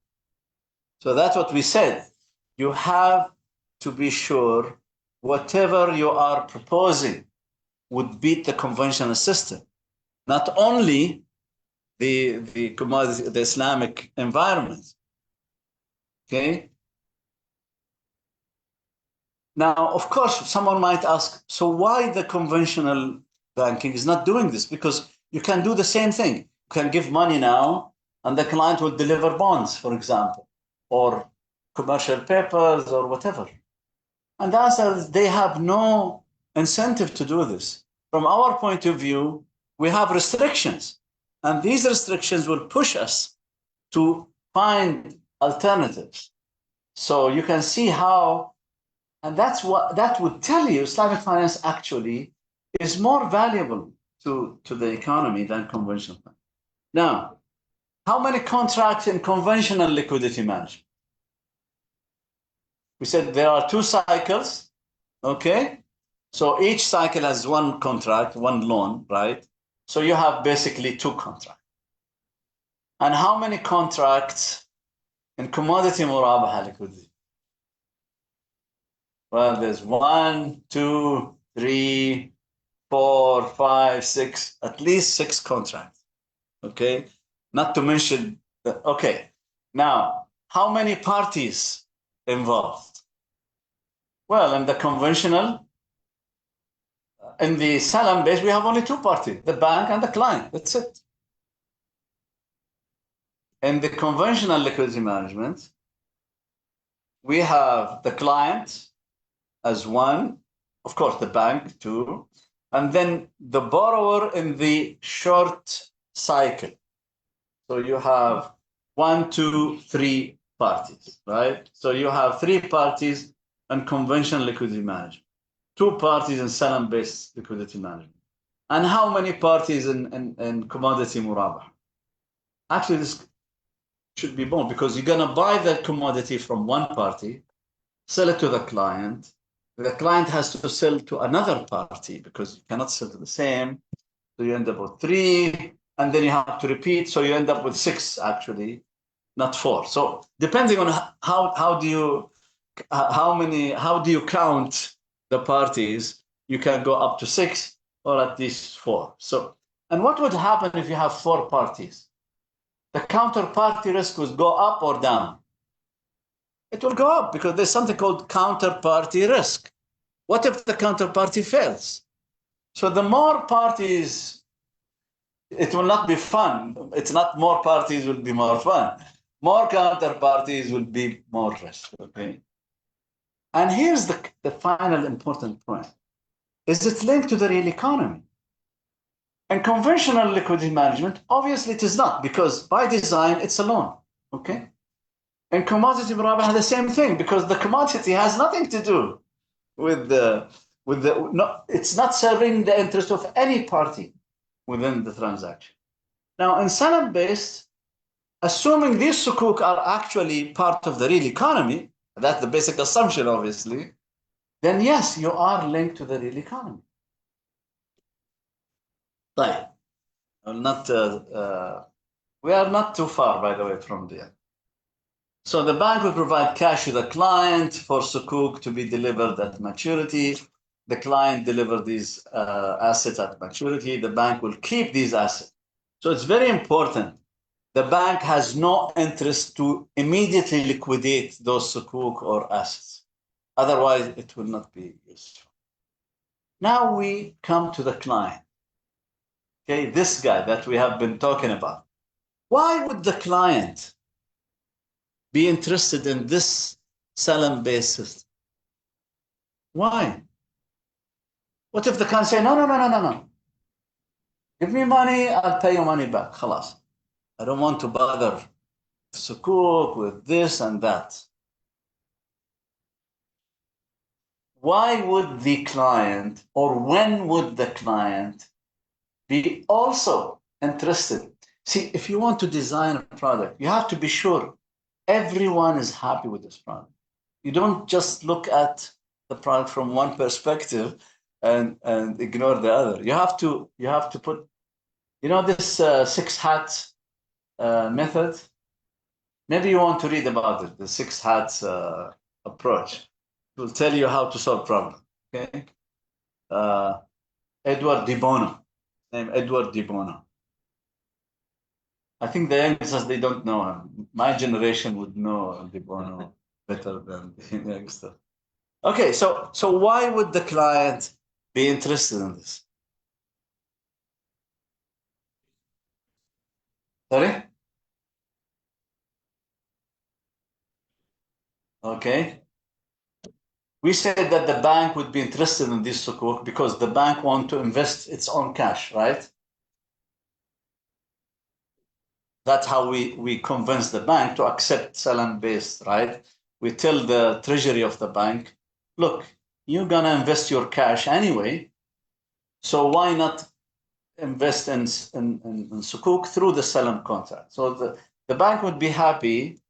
So that's what we said. You have to be sure whatever you are proposing would beat the conventional system. Not only the commodity, the Islamic environment. Okay? Now, of course, someone might ask, so why the conventional banking is not doing this? Because you can do the same thing. You can give money now, and the client will deliver bonds, for example, or commercial papers or whatever. And the answer is they have no incentive to do this. From our point of view, we have restrictions, and these restrictions will push us to find alternatives. So you can see how, and that's what that would tell you Islamic finance actually is more valuable to the economy than conventional finance. Now, how many contracts in conventional liquidity management? We said there are 2 cycles, okay? So each cycle has 1 contract, 1 loan, right? So you have basically 2 contracts. And how many contracts in commodity murabaha liquidity? Well, there's 1, 2, 3, 4, 5, 6, at least 6 contracts, okay? Not to mention, okay. Now, how many parties involved? Well, in the conventional, in the Salam base, we have only 2 parties, the bank and the client, that's it. In the conventional liquidity management, we have the client as 1, of course, the bank 2, and then the borrower in the short cycle. So you have 1, 2, 3 parties, right? So you have 3 parties in conventional liquidity management, 2 parties in Salam-based liquidity management. And how many parties in commodity murabaha? Actually, this should be more because you're going to buy the commodity from 1 party, sell it to the client. The client has to sell to another party because you cannot sell to the same. So you end up with 3, and then you have to repeat. So you end up with 6, actually, not 4. So depending on how do you count the parties, you can go up to 6 or at least 4. So, and what would happen if you have 4 parties? The counterparty risk would go up or down? It will go up because there's something called counterparty risk. What if the counterparty fails? So the more parties It will not be fun. It's not more parties will be more fun. More counterparties will be more risk. Okay. And here's the final important point. Is it linked to the real economy? And conventional liquidity management, obviously it is not, because by design, it's a loan. Okay. And commodity murabaha, the same thing, because the commodity has nothing to do with no, it's not serving the interest of any party within the transaction. Now, in salam-based, assuming these sukuk are actually part of the real economy, that's the basic assumption, obviously, then yes, you are linked to the real economy. Right. We are not too far, by the way, from there. So the bank will provide cash to the client for sukuk to be delivered at maturity. The client deliver these assets at maturity. The bank will keep these assets. So it's very important. The bank has no interest to immediately liquidate those sukuk or assets. Otherwise, it will not be useful. Now we come to the client. Okay, this guy that we have been talking about. Why would the client be interested in this salam-based system? Why? What if the client say, no. Give me money, I'll pay you money back. Khalas. I don't want to bother sukuk with this and that. Why would the client, or when would the client be also interested? See, if you want to design a product, you have to be sure everyone is happy with this product. You don't just look at the product from one perspective and ignore the other. You have to put, this 6 hats method. Maybe you want to read about it, the 6 hats approach. It will tell you how to solve problems. Okay. Edward de Bono, name Edward de Bono. I think the youngsters, they don't know him. My generation would know de Bono better than the youngster. Okay, so why would the client be interested in this? Sorry? Okay. We said that the bank would be interested in this sukuk because the bank wants to invest its own cash, right? That's how we convince the bank to accept salam-based, right? We tell the treasury of the bank, look, you're gonna invest your cash anyway, so why not invest in sukuk through the salam contract? So the bank would be happy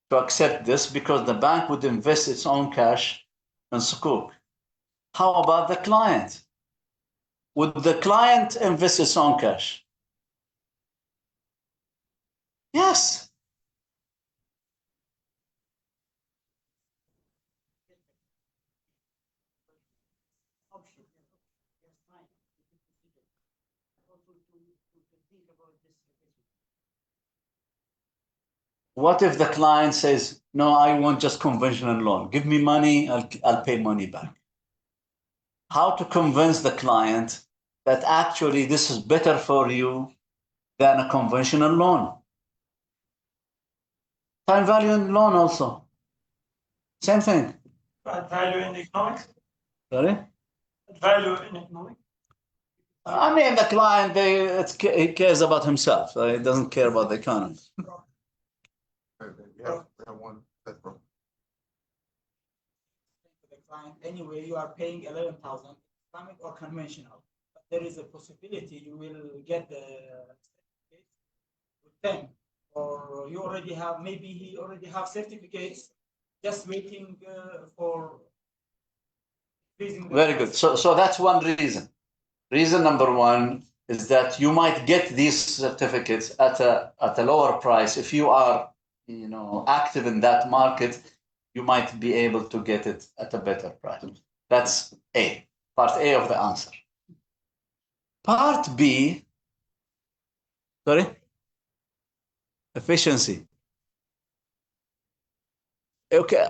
to accept this because the bank would invest its own cash in sukuk. How about the client? Would the client invest its own cash? Yes. What if the client says, no, I want just conventional loan. Give me money, I'll pay money back. How to convince the client that actually this is better for you than a conventional loan? Time value in loan also. Same thing. Value in economics? Sorry? Value in economics? I mean, the client, he cares about himself. He doesn't care about the economy. We have one that problem. The client, anyway, you are paying 11,000 Islamic or conventional. But there is a possibility you will get the certificate with them, or you already have, maybe he already have certificates, just waiting for. Very good. So that's one reason. Reason number one is that you might get these certificates at a lower price. If you are, active in that market, you might be able to get it at a better price. That's A, part A of the answer. Part B, sorry? Efficiency. Okay,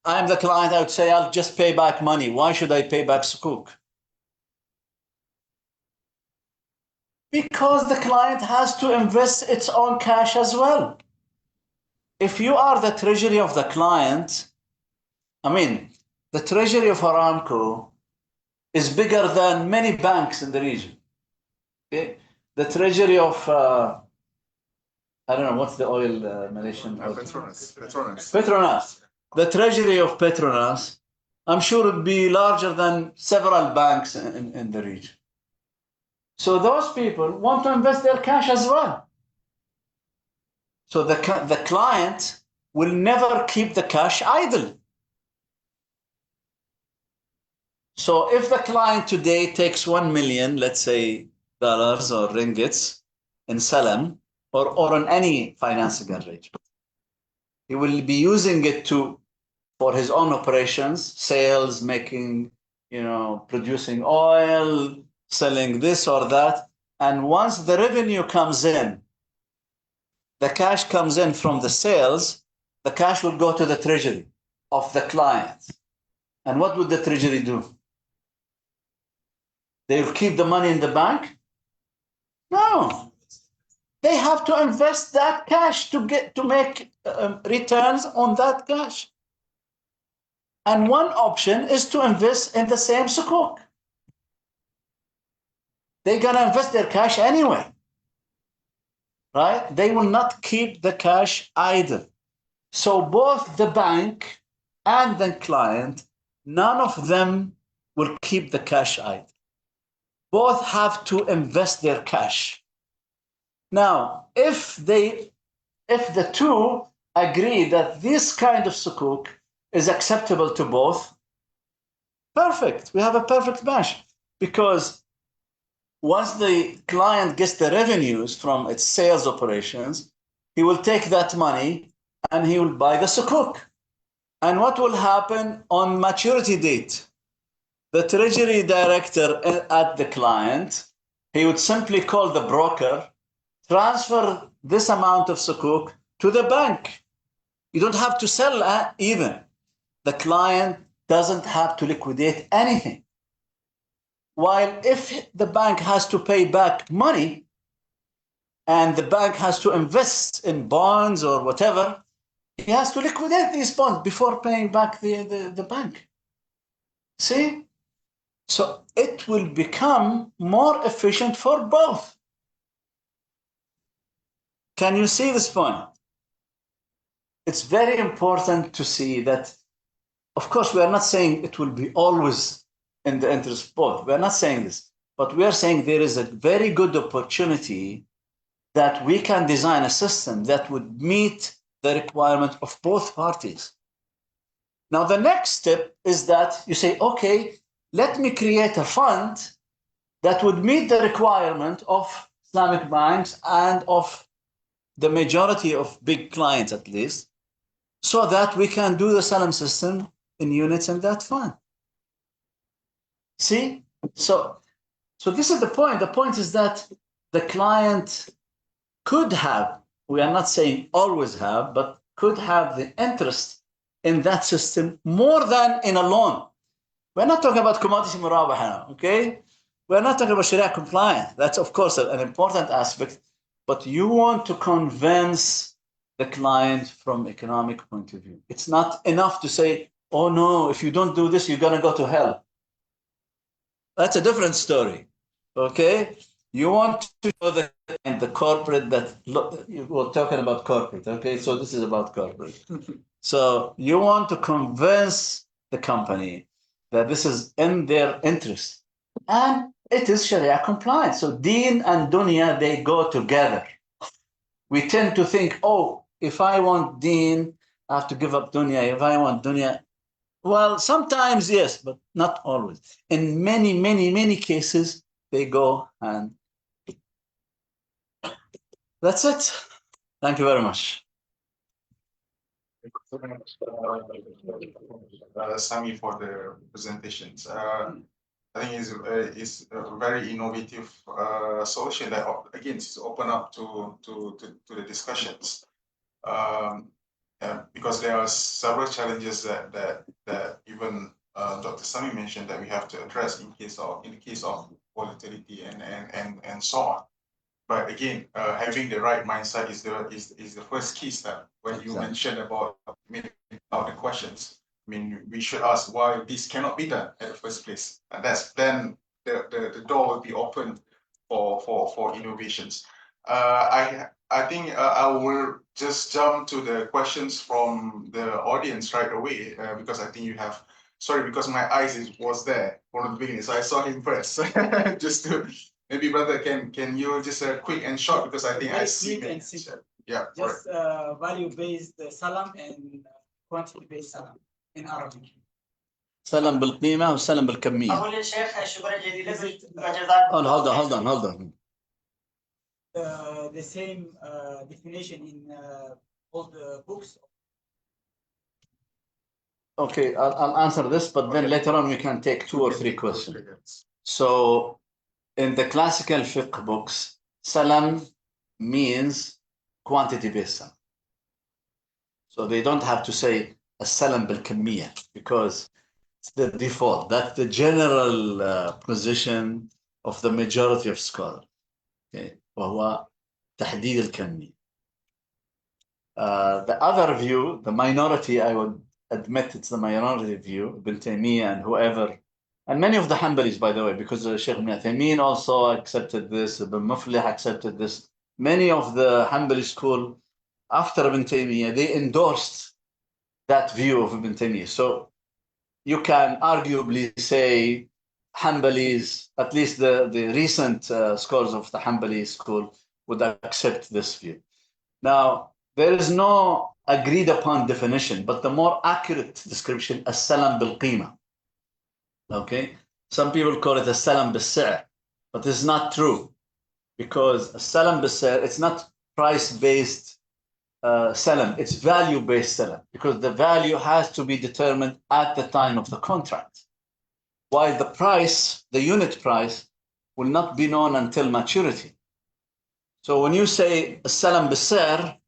I'm the client, I would say I'll just pay back money. Why should I pay back sukuk? Because the client has to invest its own cash as well. If you are the treasury of the client, I mean, the treasury of Aramco is bigger than many banks in the region. Okay? The treasury of, I don't know, what's the oil Malaysian? Petronas. The treasury of Petronas, I'm sure would be larger than several banks in the region. So those people want to invest their cash as well. So the client will never keep the cash idle. So if the client today takes 1 million, let's say dollars or ringgits in Salam or on any financing arrangement, he will be using it for his own operations, sales, making, producing oil, selling this or that. And once the revenue comes in, the cash comes in from the sales, the cash will go to the treasury of the client. And what would the treasury do? They will keep the money in the bank? No. They have to invest that cash to make returns on that cash. And one option is to invest in the same sukuk. They're going to invest their cash anyway. Right? They will not keep the cash idle. So both the bank and the client, none of them will keep the cash idle. Both have to invest their cash. Now, if the two agree that this kind of sukuk is acceptable to both, perfect. We have a perfect match. Because once the client gets the revenues from its sales operations, he will take that money and he will buy the sukuk. And what will happen on maturity date? The treasury director at the client, he would simply call the broker, transfer this amount of sukuk to the bank. You don't have to sell even. The client doesn't have to liquidate anything. While if the bank has to pay back money and the bank has to invest in bonds or whatever, he has to liquidate these bonds before paying back the bank. See? So it will become more efficient for both. Can you see this point? It's very important to see that, of course, we are not saying it will be always in the interest of both. We are not saying this, but we are saying there is a very good opportunity that we can design a system that would meet the requirement of both parties. Now, the next step is that you say, okay, let me create a fund that would meet the requirement of Islamic banks and of the majority of big clients, at least, so that we can do the Salam system in units in that fund. See? So this is the point. The point is that the client could have, we are not saying always have, but could have the interest in that system more than in a loan. We're not talking about commodity murabaha, okay? We're not talking about Sharia compliance. That's, of course, an important aspect, but you want to convince the client from economic point of view. It's not enough to say, oh no, if you don't do this, you're gonna go to hell. That's a different story, okay? You want to show the corporate that, look, we're talking about corporate, okay? So this is about corporate. So you want to convince the company that this is in their interest. And it is Sharia compliant. So deen and dunya, they go together. We tend to think, oh, if I want deen, I have to give up dunya. If I want dunya, well, sometimes yes, but not always. In many, many, many cases, they go and that's it. Thank you very much. Sami, for the presentations. I think is a very innovative solution that again is open up to the discussions. Because there are several challenges that even Dr. Sami mentioned that we have to address in the case of volatility and so on. But again, having the right mindset is the first key step. When you mentioned about the questions, I mean, we should ask why this cannot be done at the first place, and that's then the door will be open for innovations. I think I will just jump to the questions from the audience right away because I think you have. Sorry, because my eyes was there from the beginning, so I saw him first. Just to maybe, brother, can you just quick and short because I think I see. Quick and simple. Yeah. Just value-based salam and quantity-based salam in Arabic. سلم بالقيمة وسلم بالكمية. أقول للشيخ شكرا جزيلا Hold on. The same definition in all the books. Okay, I'll answer this, but then later on we can take 2 or 3 questions. So, in the classical fiqh books, salam means quantity-based salam. So they don't have to say as-salam bil-kamiyya because it's the default. That's the general position of the majority of scholars. Okay, وهو تحديد الكمية. The other view, the minority, I would admit it's the minority view, Ibn Taymiyyah and whoever, and many of the Hanbalis, by the way, because Sheikh Ibn Uthaymeen also accepted this, Ibn Muflih accepted this. Many of the Hanbali school, after Ibn Taymiyyah, they endorsed that view of Ibn Taymiyyah. So you can arguably say Hanbalis, at least the recent scholars of the Hanbali school, would accept this view. Now, there is no agreed upon definition, but the more accurate description, as-salam bil-qima. Okay? Some people call it as-salam bil-si'r, but it's not true because as-salam bil-si'r, it's not price-based salam, it's value-based salam because the value has to be determined at the time of the contract. While the price, the unit price, will not be known until maturity. So when you say as-salam bil-si'r,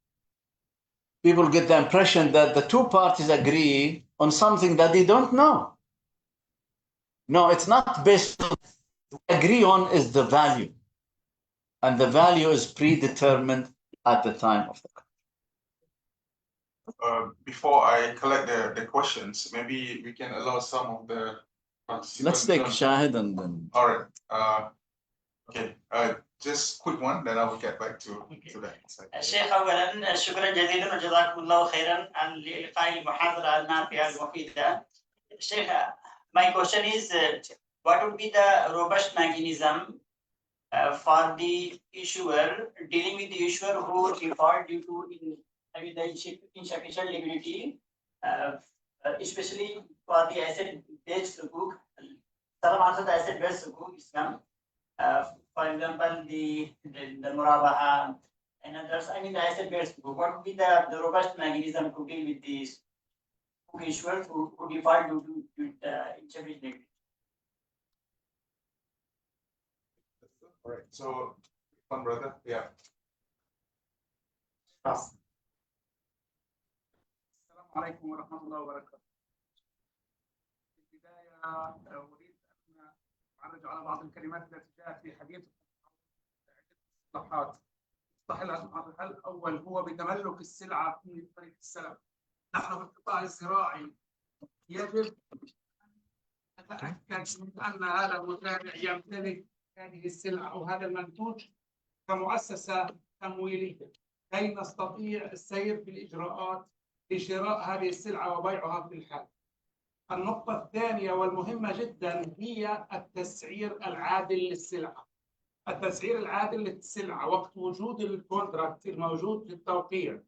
people get the impression that the 2 parties agree on something that they don't know. No, it's not based on, what they agree on is the value. And the value is predetermined at the time of the contract. Before I collect the questions, maybe we can allow some of the participants. Let's take Shahid and then. All right. Okay. Just quick one, then I will get back to that. الشيخ أولاً شكراً جزيلاً وجزاكم الله خيراً عن لقاء المحاضرة النافعة المفيدة. الشيخ, my question is, what would be the robust mechanism for the issuer dealing with the issuer who default due to the insufficient liquidity, especially for the asset-based sukuk? Salam also the asset-based sukuk Islam. For example, the murabaha and others. I mean, the asset-based book. What would be the robust mechanism to deal with these book issuers who default due to insufficient liquidity? All right. So, one brother, yeah. السلام عليكم ورحمة الله وبركاته. في البداية أريد أن أعرج على بعض الكلمات التي جاءت في حديث الإصلاحات. الإصلاح الأول هو بتملك السلعة في طريق السلم. نحن في القطاع الزراعي يجب أن نتأكد من أن هذا المزارع يمتلك هذه السلعة أو هذا المنتوج كمؤسسة تمويلية كي نستطيع السير في الإجراءات لشراء هذه السلعة وبيعها في الحال. النقطة الثانية والمهمة جدا هي التسعير العادل للسلعة. التسعير العادل للسلعة وقت وجود الكونتراكت الموجود في التوقيع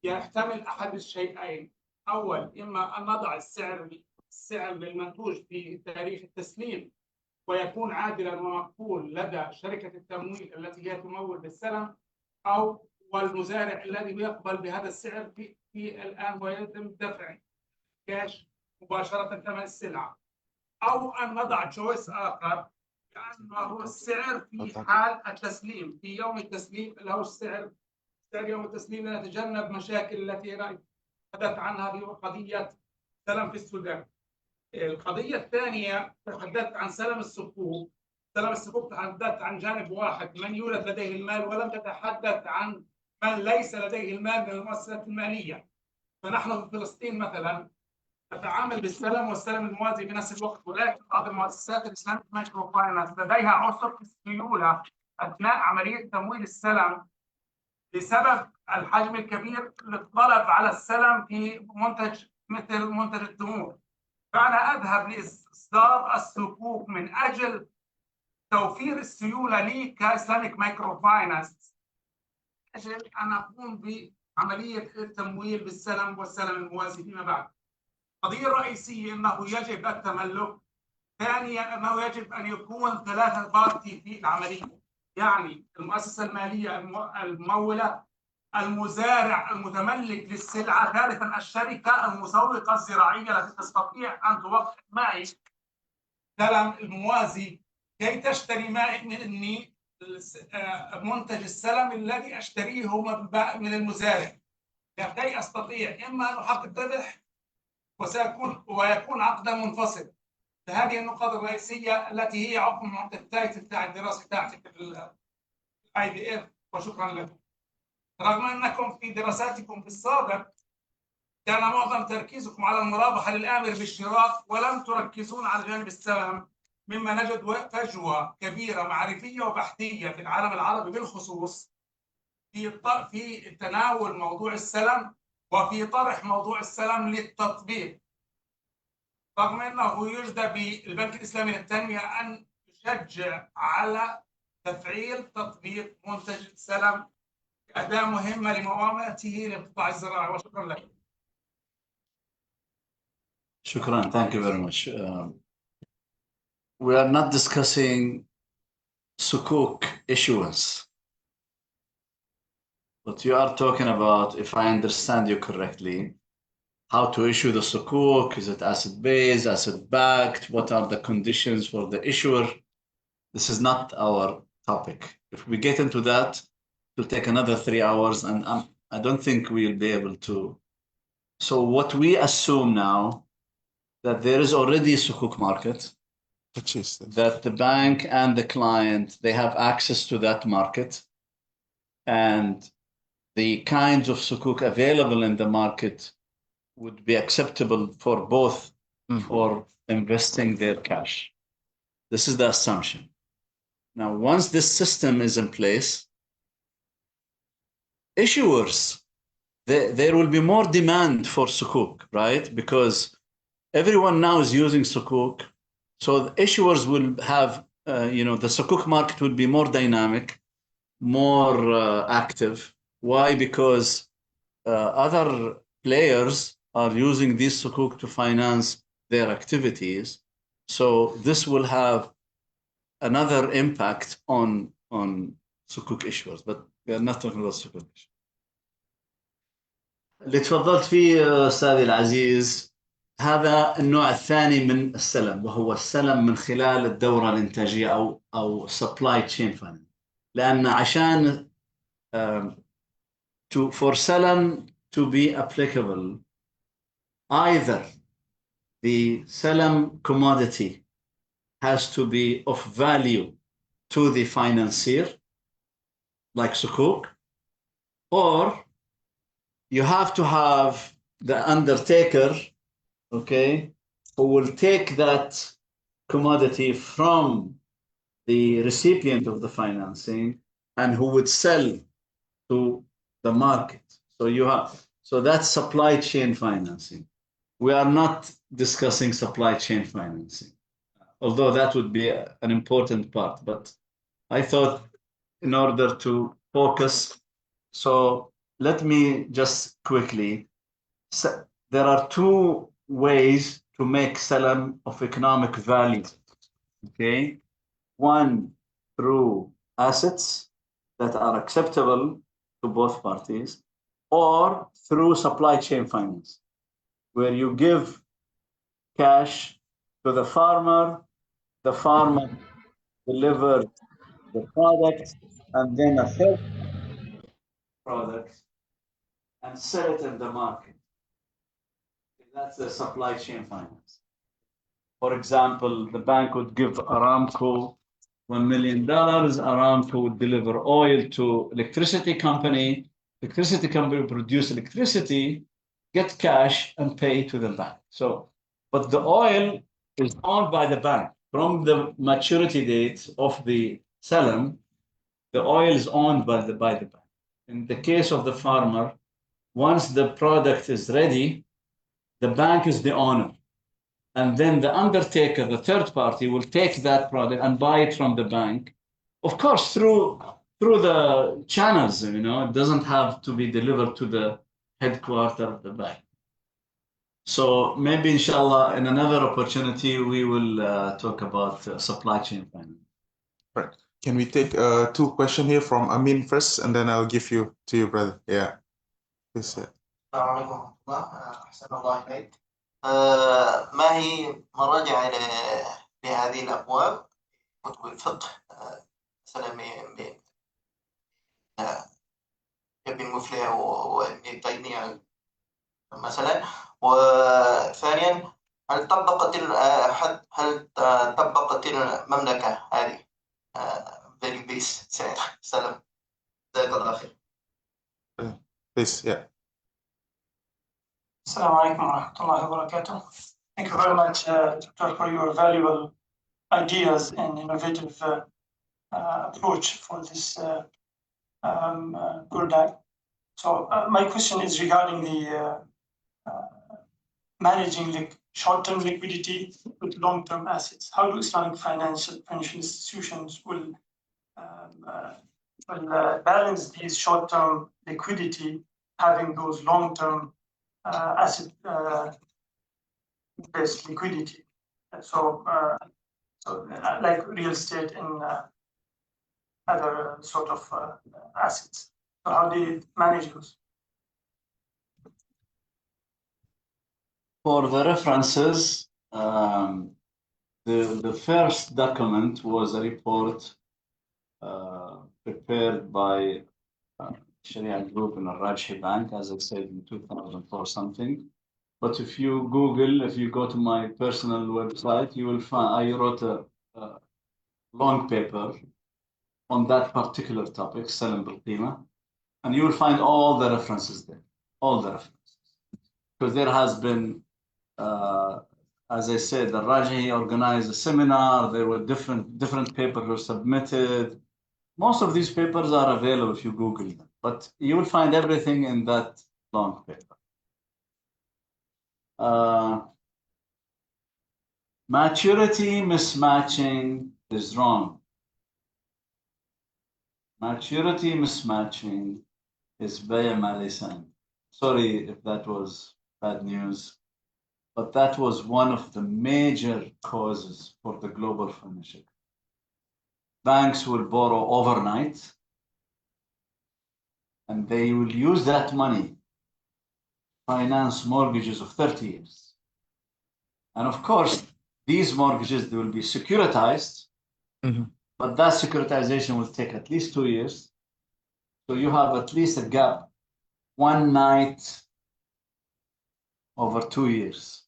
يحتمل أحد الشيئين. أول، إما أن نضع السعر للمنتوج في تاريخ التسليم ويكون عادلا ومقبول لدى شركة التمويل التي هي تمول بالسلم، أو والمزارع الذي يقبل بهذا السعر في الآن ويتم دفع كاش مباشرة ثمن السلعة، أو أن نضع تشويس آخر لأنه السعر في حال التسليم في يوم التسليم اللي هو سعر يوم التسليم لنتجنب مشاكل التي تحدث عنها في قضية سلم في السودان. القضية الثانية تحدثت عن سلم الصكوك. سلام السكوك تحدثت عن جانب واحد، من يولد لديه المال، ولم تتحدث عن من ليس لديه المال من المؤسسات المالية. فنحن في فلسطين مثلا نتعامل بالسلم والسلم الموازي بنفس الوقت، ولكن بعض المؤسسات الإسلامية مايكرو فاينانس لديها عسر في السيولة أثناء عملية تمويل السلم بسبب الحجم الكبير للطلب على السلم في منتج مثل منتج التمور. فأنا أذهب لإصدار الصكوك من أجل توفير السيولة لي كإسلاميك مايكرو فاينانس، أجل أن أقوم بعملية التمويل بالسلم والسلم الموازي فيما بعد. القضية الرئيسية أنه يجب التملك، ثانيا أنه يجب أن يكون ثلاثة بارتي في العملية، يعني المؤسسة المالية الممولة، المزارع المتملك للسلعة، ثالثا الشركة المسوقة الزراعية التي تستطيع أن توقع معي سلم الموازي كي تشتري مني منتج السلم الذي أشتريه من المزارع، كي أستطيع إما أن أحقق ربح ويكون عقدا منفصل. فهذه النقاط الرئيسية التي هي عقد الثالث بتاع الدراسة بتاعتي في IDF. وشكرا لكم. رغم أنكم في دراساتكم في السابق كان معظم تركيزكم على المرابحة للآمر بالشراء ولم تركزون على جانب السلم، مما نجد فجوة كبيرة معرفية وبحثية في العالم العربي بالخصوص في تناول موضوع السلم وفي طرح موضوع السلم للتطبيق. رغم أنه يجدى بالبنك الإسلامي للتنمية أن يشجع على تفعيل تطبيق منتج السلم كأداة مهمة لمواجهته للقطاع الزراعي. وشكرا لك. شكرا. Thank you very much. We are not discussing sukuk issuance. But you are talking about, if I understand you correctly, how to issue the sukuk. Is it asset-based, asset-backed? What are the conditions for the issuer? This is not our topic. If we get into that, it will take another 3 hours, and I don't think we'll be able to. So what we assume now, that there is already a sukuk market, that the bank and the client, they have access to that market, and the kinds of sukuk available in the market would be acceptable for both for investing their cash. This is the assumption. Now, once this system is in place, issuers, there will be more demand for sukuk, right? Because everyone now is using sukuk. So the issuers will have, the sukuk market will be more dynamic, more active. Why? Because other players are using these sukuk to finance their activities. So this will have another impact on sukuk issuers, but we are not talking about sukuk issuers. اللي تفضلت فيه أستاذي العزيز هذا النوع الثاني من السلم، وهو السلم من خلال الدورة الإنتاجية أو supply chain finance. لأن عشان for salam to be applicable, either the salam commodity has to be of value to the financier, like sukuk, or you have to have the undertaker, okay, who will take that commodity from the recipient of the financing and who would sell to the market. So that's supply chain financing. We are not discussing supply chain financing, although that would be an important part. But I thought in order to focus, so let me just quickly, there are two ways to make salam of economic value, okay? One, through assets that are acceptable to both parties, or through supply chain finance, where you give cash to the farmer delivers the product, and then a third product and sell it in the market. That's the supply chain finance. For example, the bank would give Aramco $1 million. Aramco would deliver oil to electricity company. Electricity company produce electricity, get cash, and pay to the bank. So, but the oil is owned by the bank. From the maturity date of the salam, the oil is owned by the bank. In the case of the farmer, once the product is ready, the bank is the owner. And then the undertaker, the third party, will take that product and buy it from the bank. Of course, through the channels, you know, it doesn't have to be delivered to the headquarters of the bank. So maybe, inshallah, in another opportunity, we will talk about supply chain finance. Right. Can we take 2 questions here from Amin first, and then I'll give you to your brother. Yeah. Please. السلام عليكم ورحمة الله. أحسن الله إليك. ما هي مراجع لهذه الأبواب كتب الفقه مثلا ابن مفلح وابن تيمية مثلا. وثانيا هل طبقت المملكة هذه very base سلام جزاك الله خير. Please, yeah. Assalamu alaikum wa rahmatullahi wa barakatuh. Thank you very much, Doctor, for your valuable ideas and innovative approach for this Gurdak. So my question is regarding the managing the short-term liquidity with long-term assets. How do Islamic financial institutions will balance these short-term liquidity, having those long-term asset-based liquidity? So like real estate and other sort of assets. So how do you manage those? For the references, the first document was a report prepared by Sharia Group in Al-Rajhi Bank, as I said, in 2004 something. But if you Google, if you go to my personal website, you will find I wrote a long paper on that particular topic, Salam bil-Qima, and you will find all the references there, all the references. Because there has been, as I said, the Rajhi organized a seminar, there were different papers were submitted. Most of these papers are available if you Google them, but you will find everything in that long paper. Maturity mismatching is wrong. Maturity mismatching is baya malisan. Sorry if that was bad news, but that was one of the major causes for the global financial. Banks will borrow overnight, and they will use that money to finance mortgages of 30 years. And of course, these mortgages, they will be securitized, but that securitization will take at least 2 years. So you have at least a gap, one night over 2 years.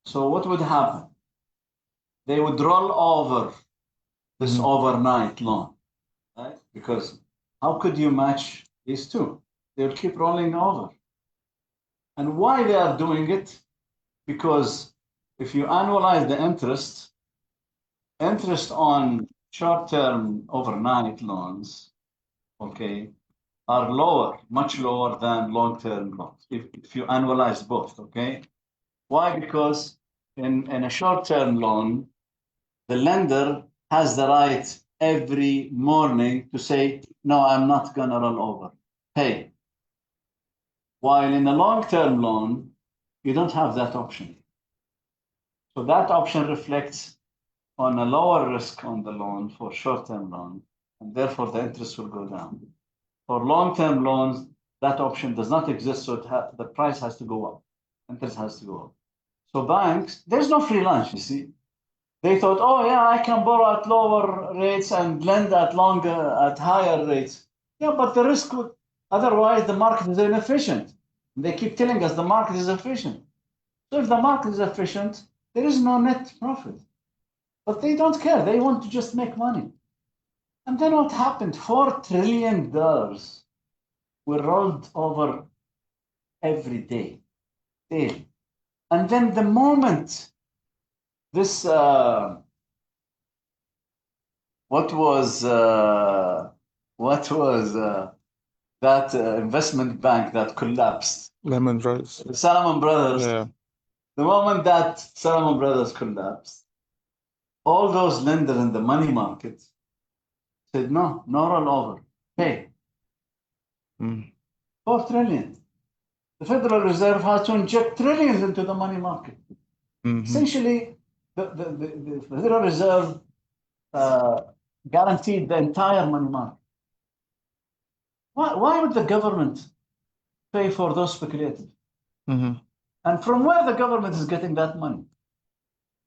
So what would happen? They would roll over this overnight loan, right? Because how could you match these two? They'll keep rolling over. And why they are doing it? Because if you annualize the interest on short-term overnight loans, okay, are lower, much lower than long-term loans, if you annualize both, okay? Why? Because in a short-term loan, the lender has the right every morning to say, no, I'm not gonna roll over, pay. While in a long-term loan, you don't have that option. So that option reflects on a lower risk on the loan for short-term loan, and therefore the interest will go down. For long-term loans, that option does not exist, so the price has to go up, interest has to go up. So banks, there's no free lunch, you see. They thought, oh yeah, I can borrow at lower rates and lend at higher rates. Yeah, but the risk would, otherwise the market is inefficient. They keep telling us the market is efficient. So if the market is efficient, there is no net profit. But they don't care. They want to just make money. And then what happened? $4 trillion were rolled over every day, daily. And then the moment this, what was that investment bank that collapsed? Lemon Brothers. The Salomon Brothers. Yeah. The moment that Salomon Brothers collapsed, all those lenders in the money market said, no rollover, pay. Mm. 4 trillion. The Federal Reserve had to inject trillions into the money market. Mhm. Essentially, the Federal Reserve guaranteed the entire money market. Why would the government pay for those speculators? Mhm. And from where the government is getting that money?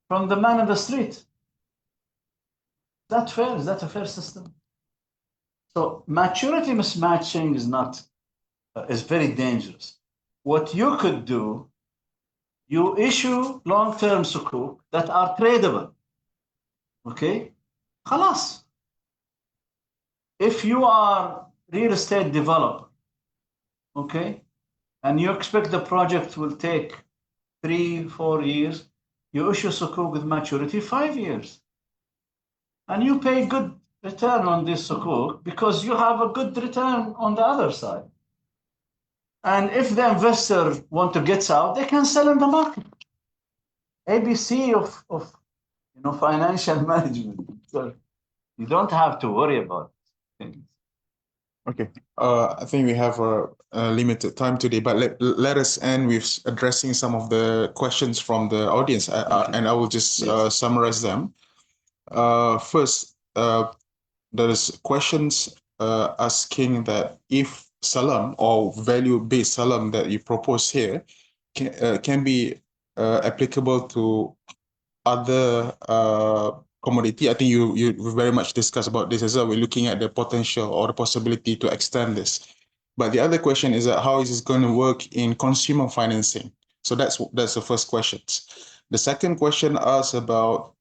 From the man in the street. Is that fair? Is that a fair system? So maturity mismatching is not, is very dangerous. What you could do, you issue long-term sukuk that are tradable. Okay? Khalas. If you are real estate developer, okay, and you expect the project will take 3-4 years, you issue sukuk with maturity 5 years. And you pay good return on this sukuk because you have a good return on the other side. And if the investor want to get out, they can sell in the market. ABC of financial management. So you don't have to worry about things. Okay. I think we have a limited time today, but let us end with addressing some of the questions from the audience, and I will just summarize them. First, there is questions asking that if salam or value-based salam that you propose here can be applicable to other commodity. I think you very much discussed about this as well. We're looking at the potential or the possibility to extend this. But the other question is that how is this going to work in consumer financing? So that's the first question. The second question asks about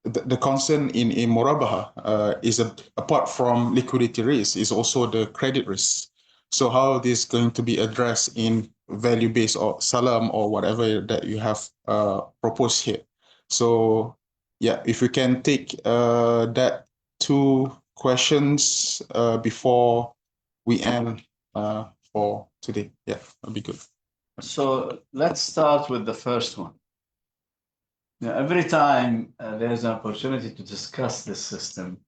the concern in Murabaha is apart from liquidity risk is also the credit risk. So how this is going to be addressed in value-based or salam or whatever that you have proposed here. So yeah, if we can take that 2 questions before we end for today. Yeah, that'd be good. So let's start with the first one. Now, every time there's an opportunity to discuss this system,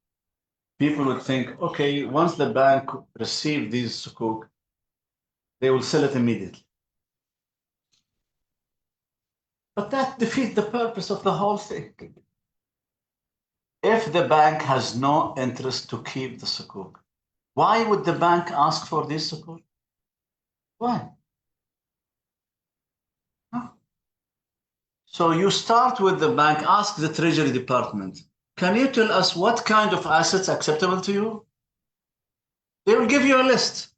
people would think, okay, once the bank receives these sukuk, they will sell it immediately. But that defeats the purpose of the whole thing. If the bank has no interest to keep the sukuk, why would the bank ask for this sukuk? Why? No. So you start with the bank, ask the Treasury Department, can you tell us what kind of assets are acceptable to you? They will give you a list.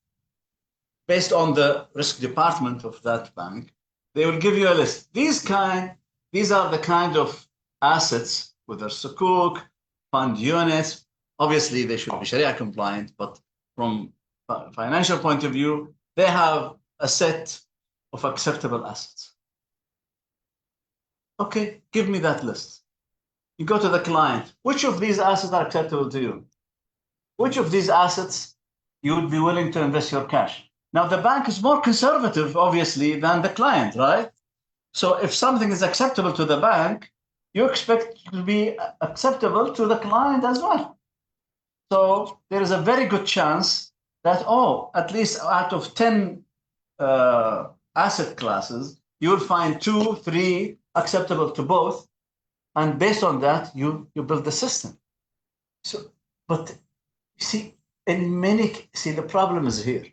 Based on the risk department of that bank, they will give you a list. These are the kind of assets, whether sukuk, fund units. Obviously, they should be Sharia compliant, but from a financial point of view, they have a set of acceptable assets. Okay, give me that list. You go to the client. Which of these assets are acceptable to you? Which of these assets you would be willing to invest your cash? Now, the bank is more conservative, obviously, than the client, right? So if something is acceptable to the bank, you expect it to be acceptable to the client as well. So there is a very good chance that, at least out of 10 asset classes, you will find 2, 3 acceptable to both. And based on that, you build the system. So, but you see, the problem is here.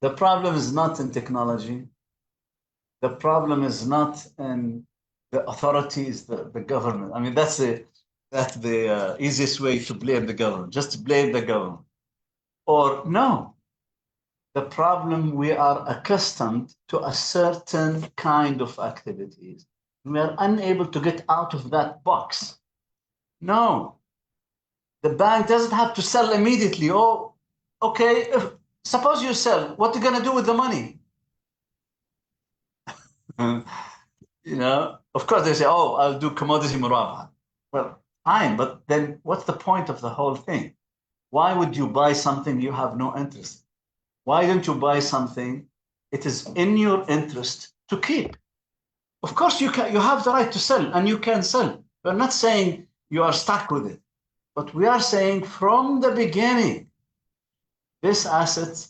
The problem is not in technology. The problem is not in the authorities, the government. I mean, that's the easiest way to blame the government. Just blame the government. Or no, the problem, we are accustomed to a certain kind of activities We are unable to get out of that box. No. The bank doesn't have to sell immediately. Oh, okay. Suppose you sell, what are you going to do with the money? You know, of course they say, oh, I'll do commodity murabaha. Well, fine, but then what's the point of the whole thing? Why would you buy something you have no interest in? Why don't you buy something it is in your interest to keep? Of course, you have the right to sell, and you can sell. We're not saying you are stuck with it, but we are saying from the beginning, this asset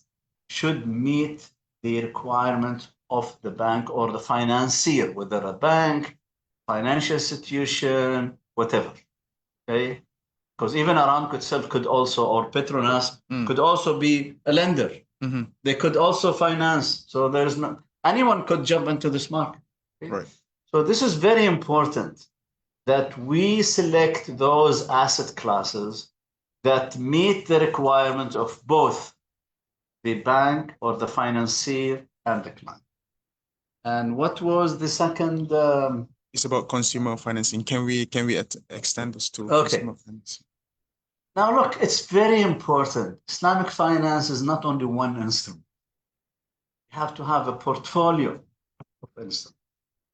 should meet the requirement of the bank or the financier, whether a bank, financial institution, whatever. Okay, because even Aramco itself could also, or Petronas could also be a lender. They could also finance. So there's no, anyone could jump into this market. Okay? Right. So this is very important that we select those asset classes that meet the requirements of both the bank or the financier and the client. And what was the second? It's about consumer financing. Can we extend this to Okay. consumer financing? Now, look, it's very important. Islamic finance is not only one instrument. You have to have a portfolio of instruments.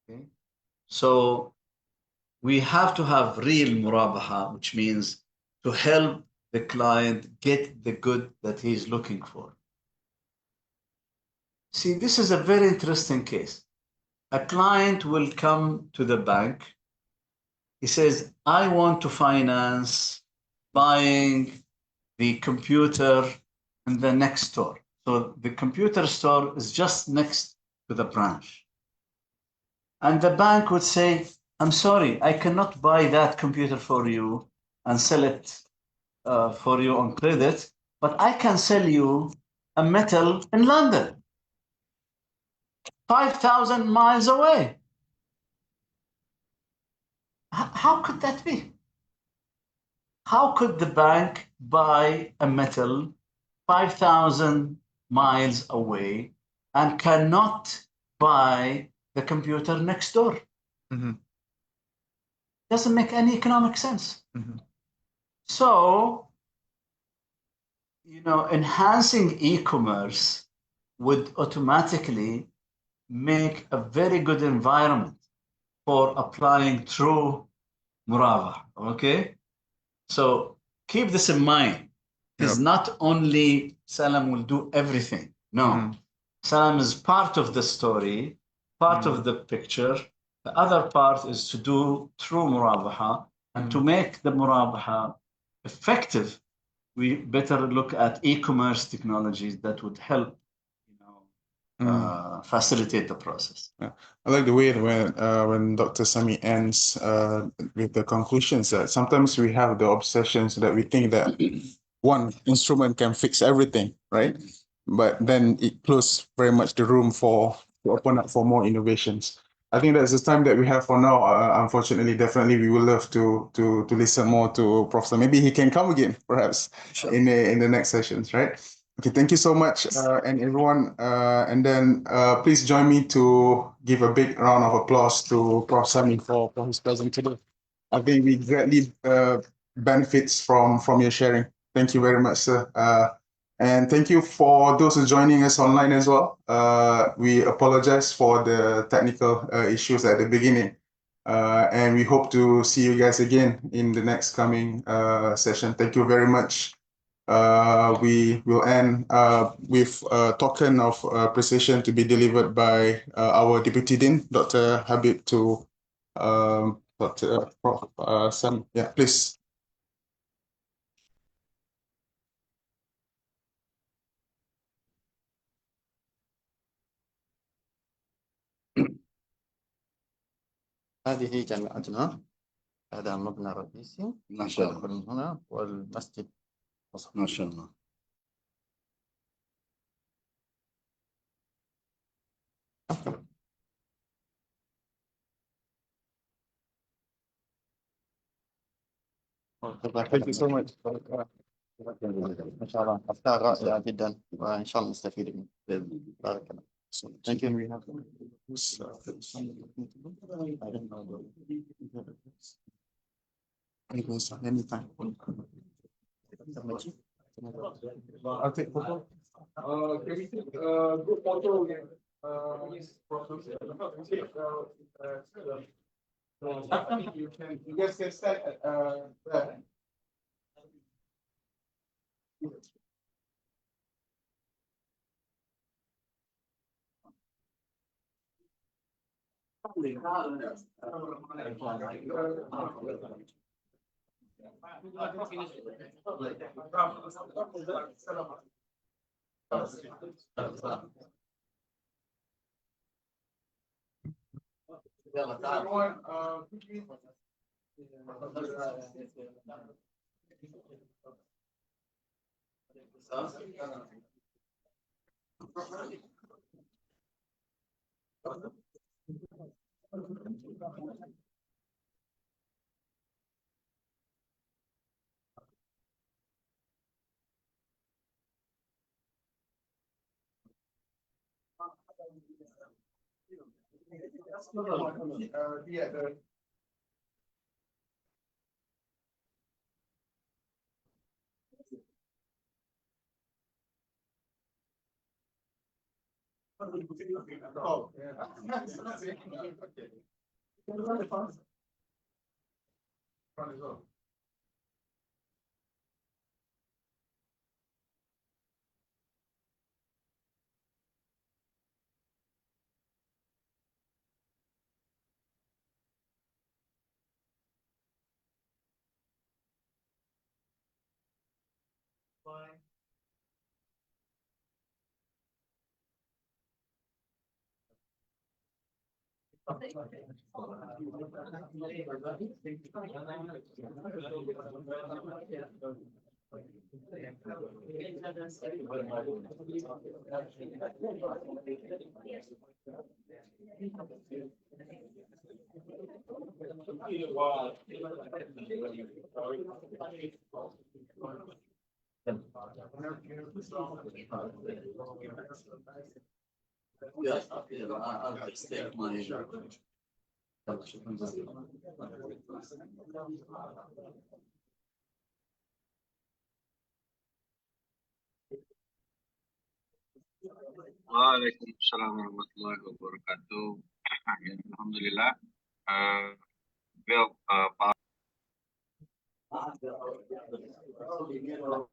Okay? So we have to have real murabaha, which means to help the client get the good that he's looking for. See, this is a very interesting case. A client will come to the bank. He says, I want to finance buying the computer in the next store. So the computer store is just next to the branch. And the bank would say, I'm sorry, I cannot buy that computer for you and sell it for you on credit, but I can sell you a metal in London, 5,000 miles away. How could that be? How could the bank buy a metal 5,000 miles away and cannot buy the computer next door? Doesn't make any economic sense. So, you know, enhancing e-commerce would automatically make a very good environment for applying true murabaha. Okay, so keep this in mind. It's not only Salam will do everything. No, Salam is part of the story, part of the picture. The other part is to do true murabaha, and to make the murabaha effective, we better look at e-commerce technologies that would help, you know, facilitate the process. I like the way when Dr. Sami ends with the conclusions that sometimes we have the obsessions that we think that one instrument can fix everything, right? But then it closes very much the room to open up for more innovations. I think that's the time that we have for now. Unfortunately, definitely, we would love to listen more to Professor. Maybe he can come again, perhaps, in the next sessions, right? Okay, thank you so much, and everyone. And then please join me to give a big round of applause to Prof. Sami for his presence today. I think we greatly benefits from your sharing. Thank you very much, sir. And thank you for those who are joining us online as well. We apologize for the technical issues at the beginning. And we hope to see you guys again in the next coming session. Thank you very much. We will end with a token of appreciation to be delivered by our Deputy Dean, Dr. Habib, to Dr. Prof. Sam. Yeah, please. هذه جامعتنا، هذا مبنى رئيسي ما شاء الله. تدخل من هنا، والمسجد ما شاء الله. Thank you so much. ما شاء الله أفكار رائعة جدا، وإن شاء الله نستفيد منه. بارك الله. So thank you. We have I don't know. Anyways, anytime. I'll take photo. Can we take group photo again? You guys can stand there. Oh, yeah. Yes, I'll just take my. Waalaikumsalam warahmatullahi wabarakatuh. Alhamdulillah. Well,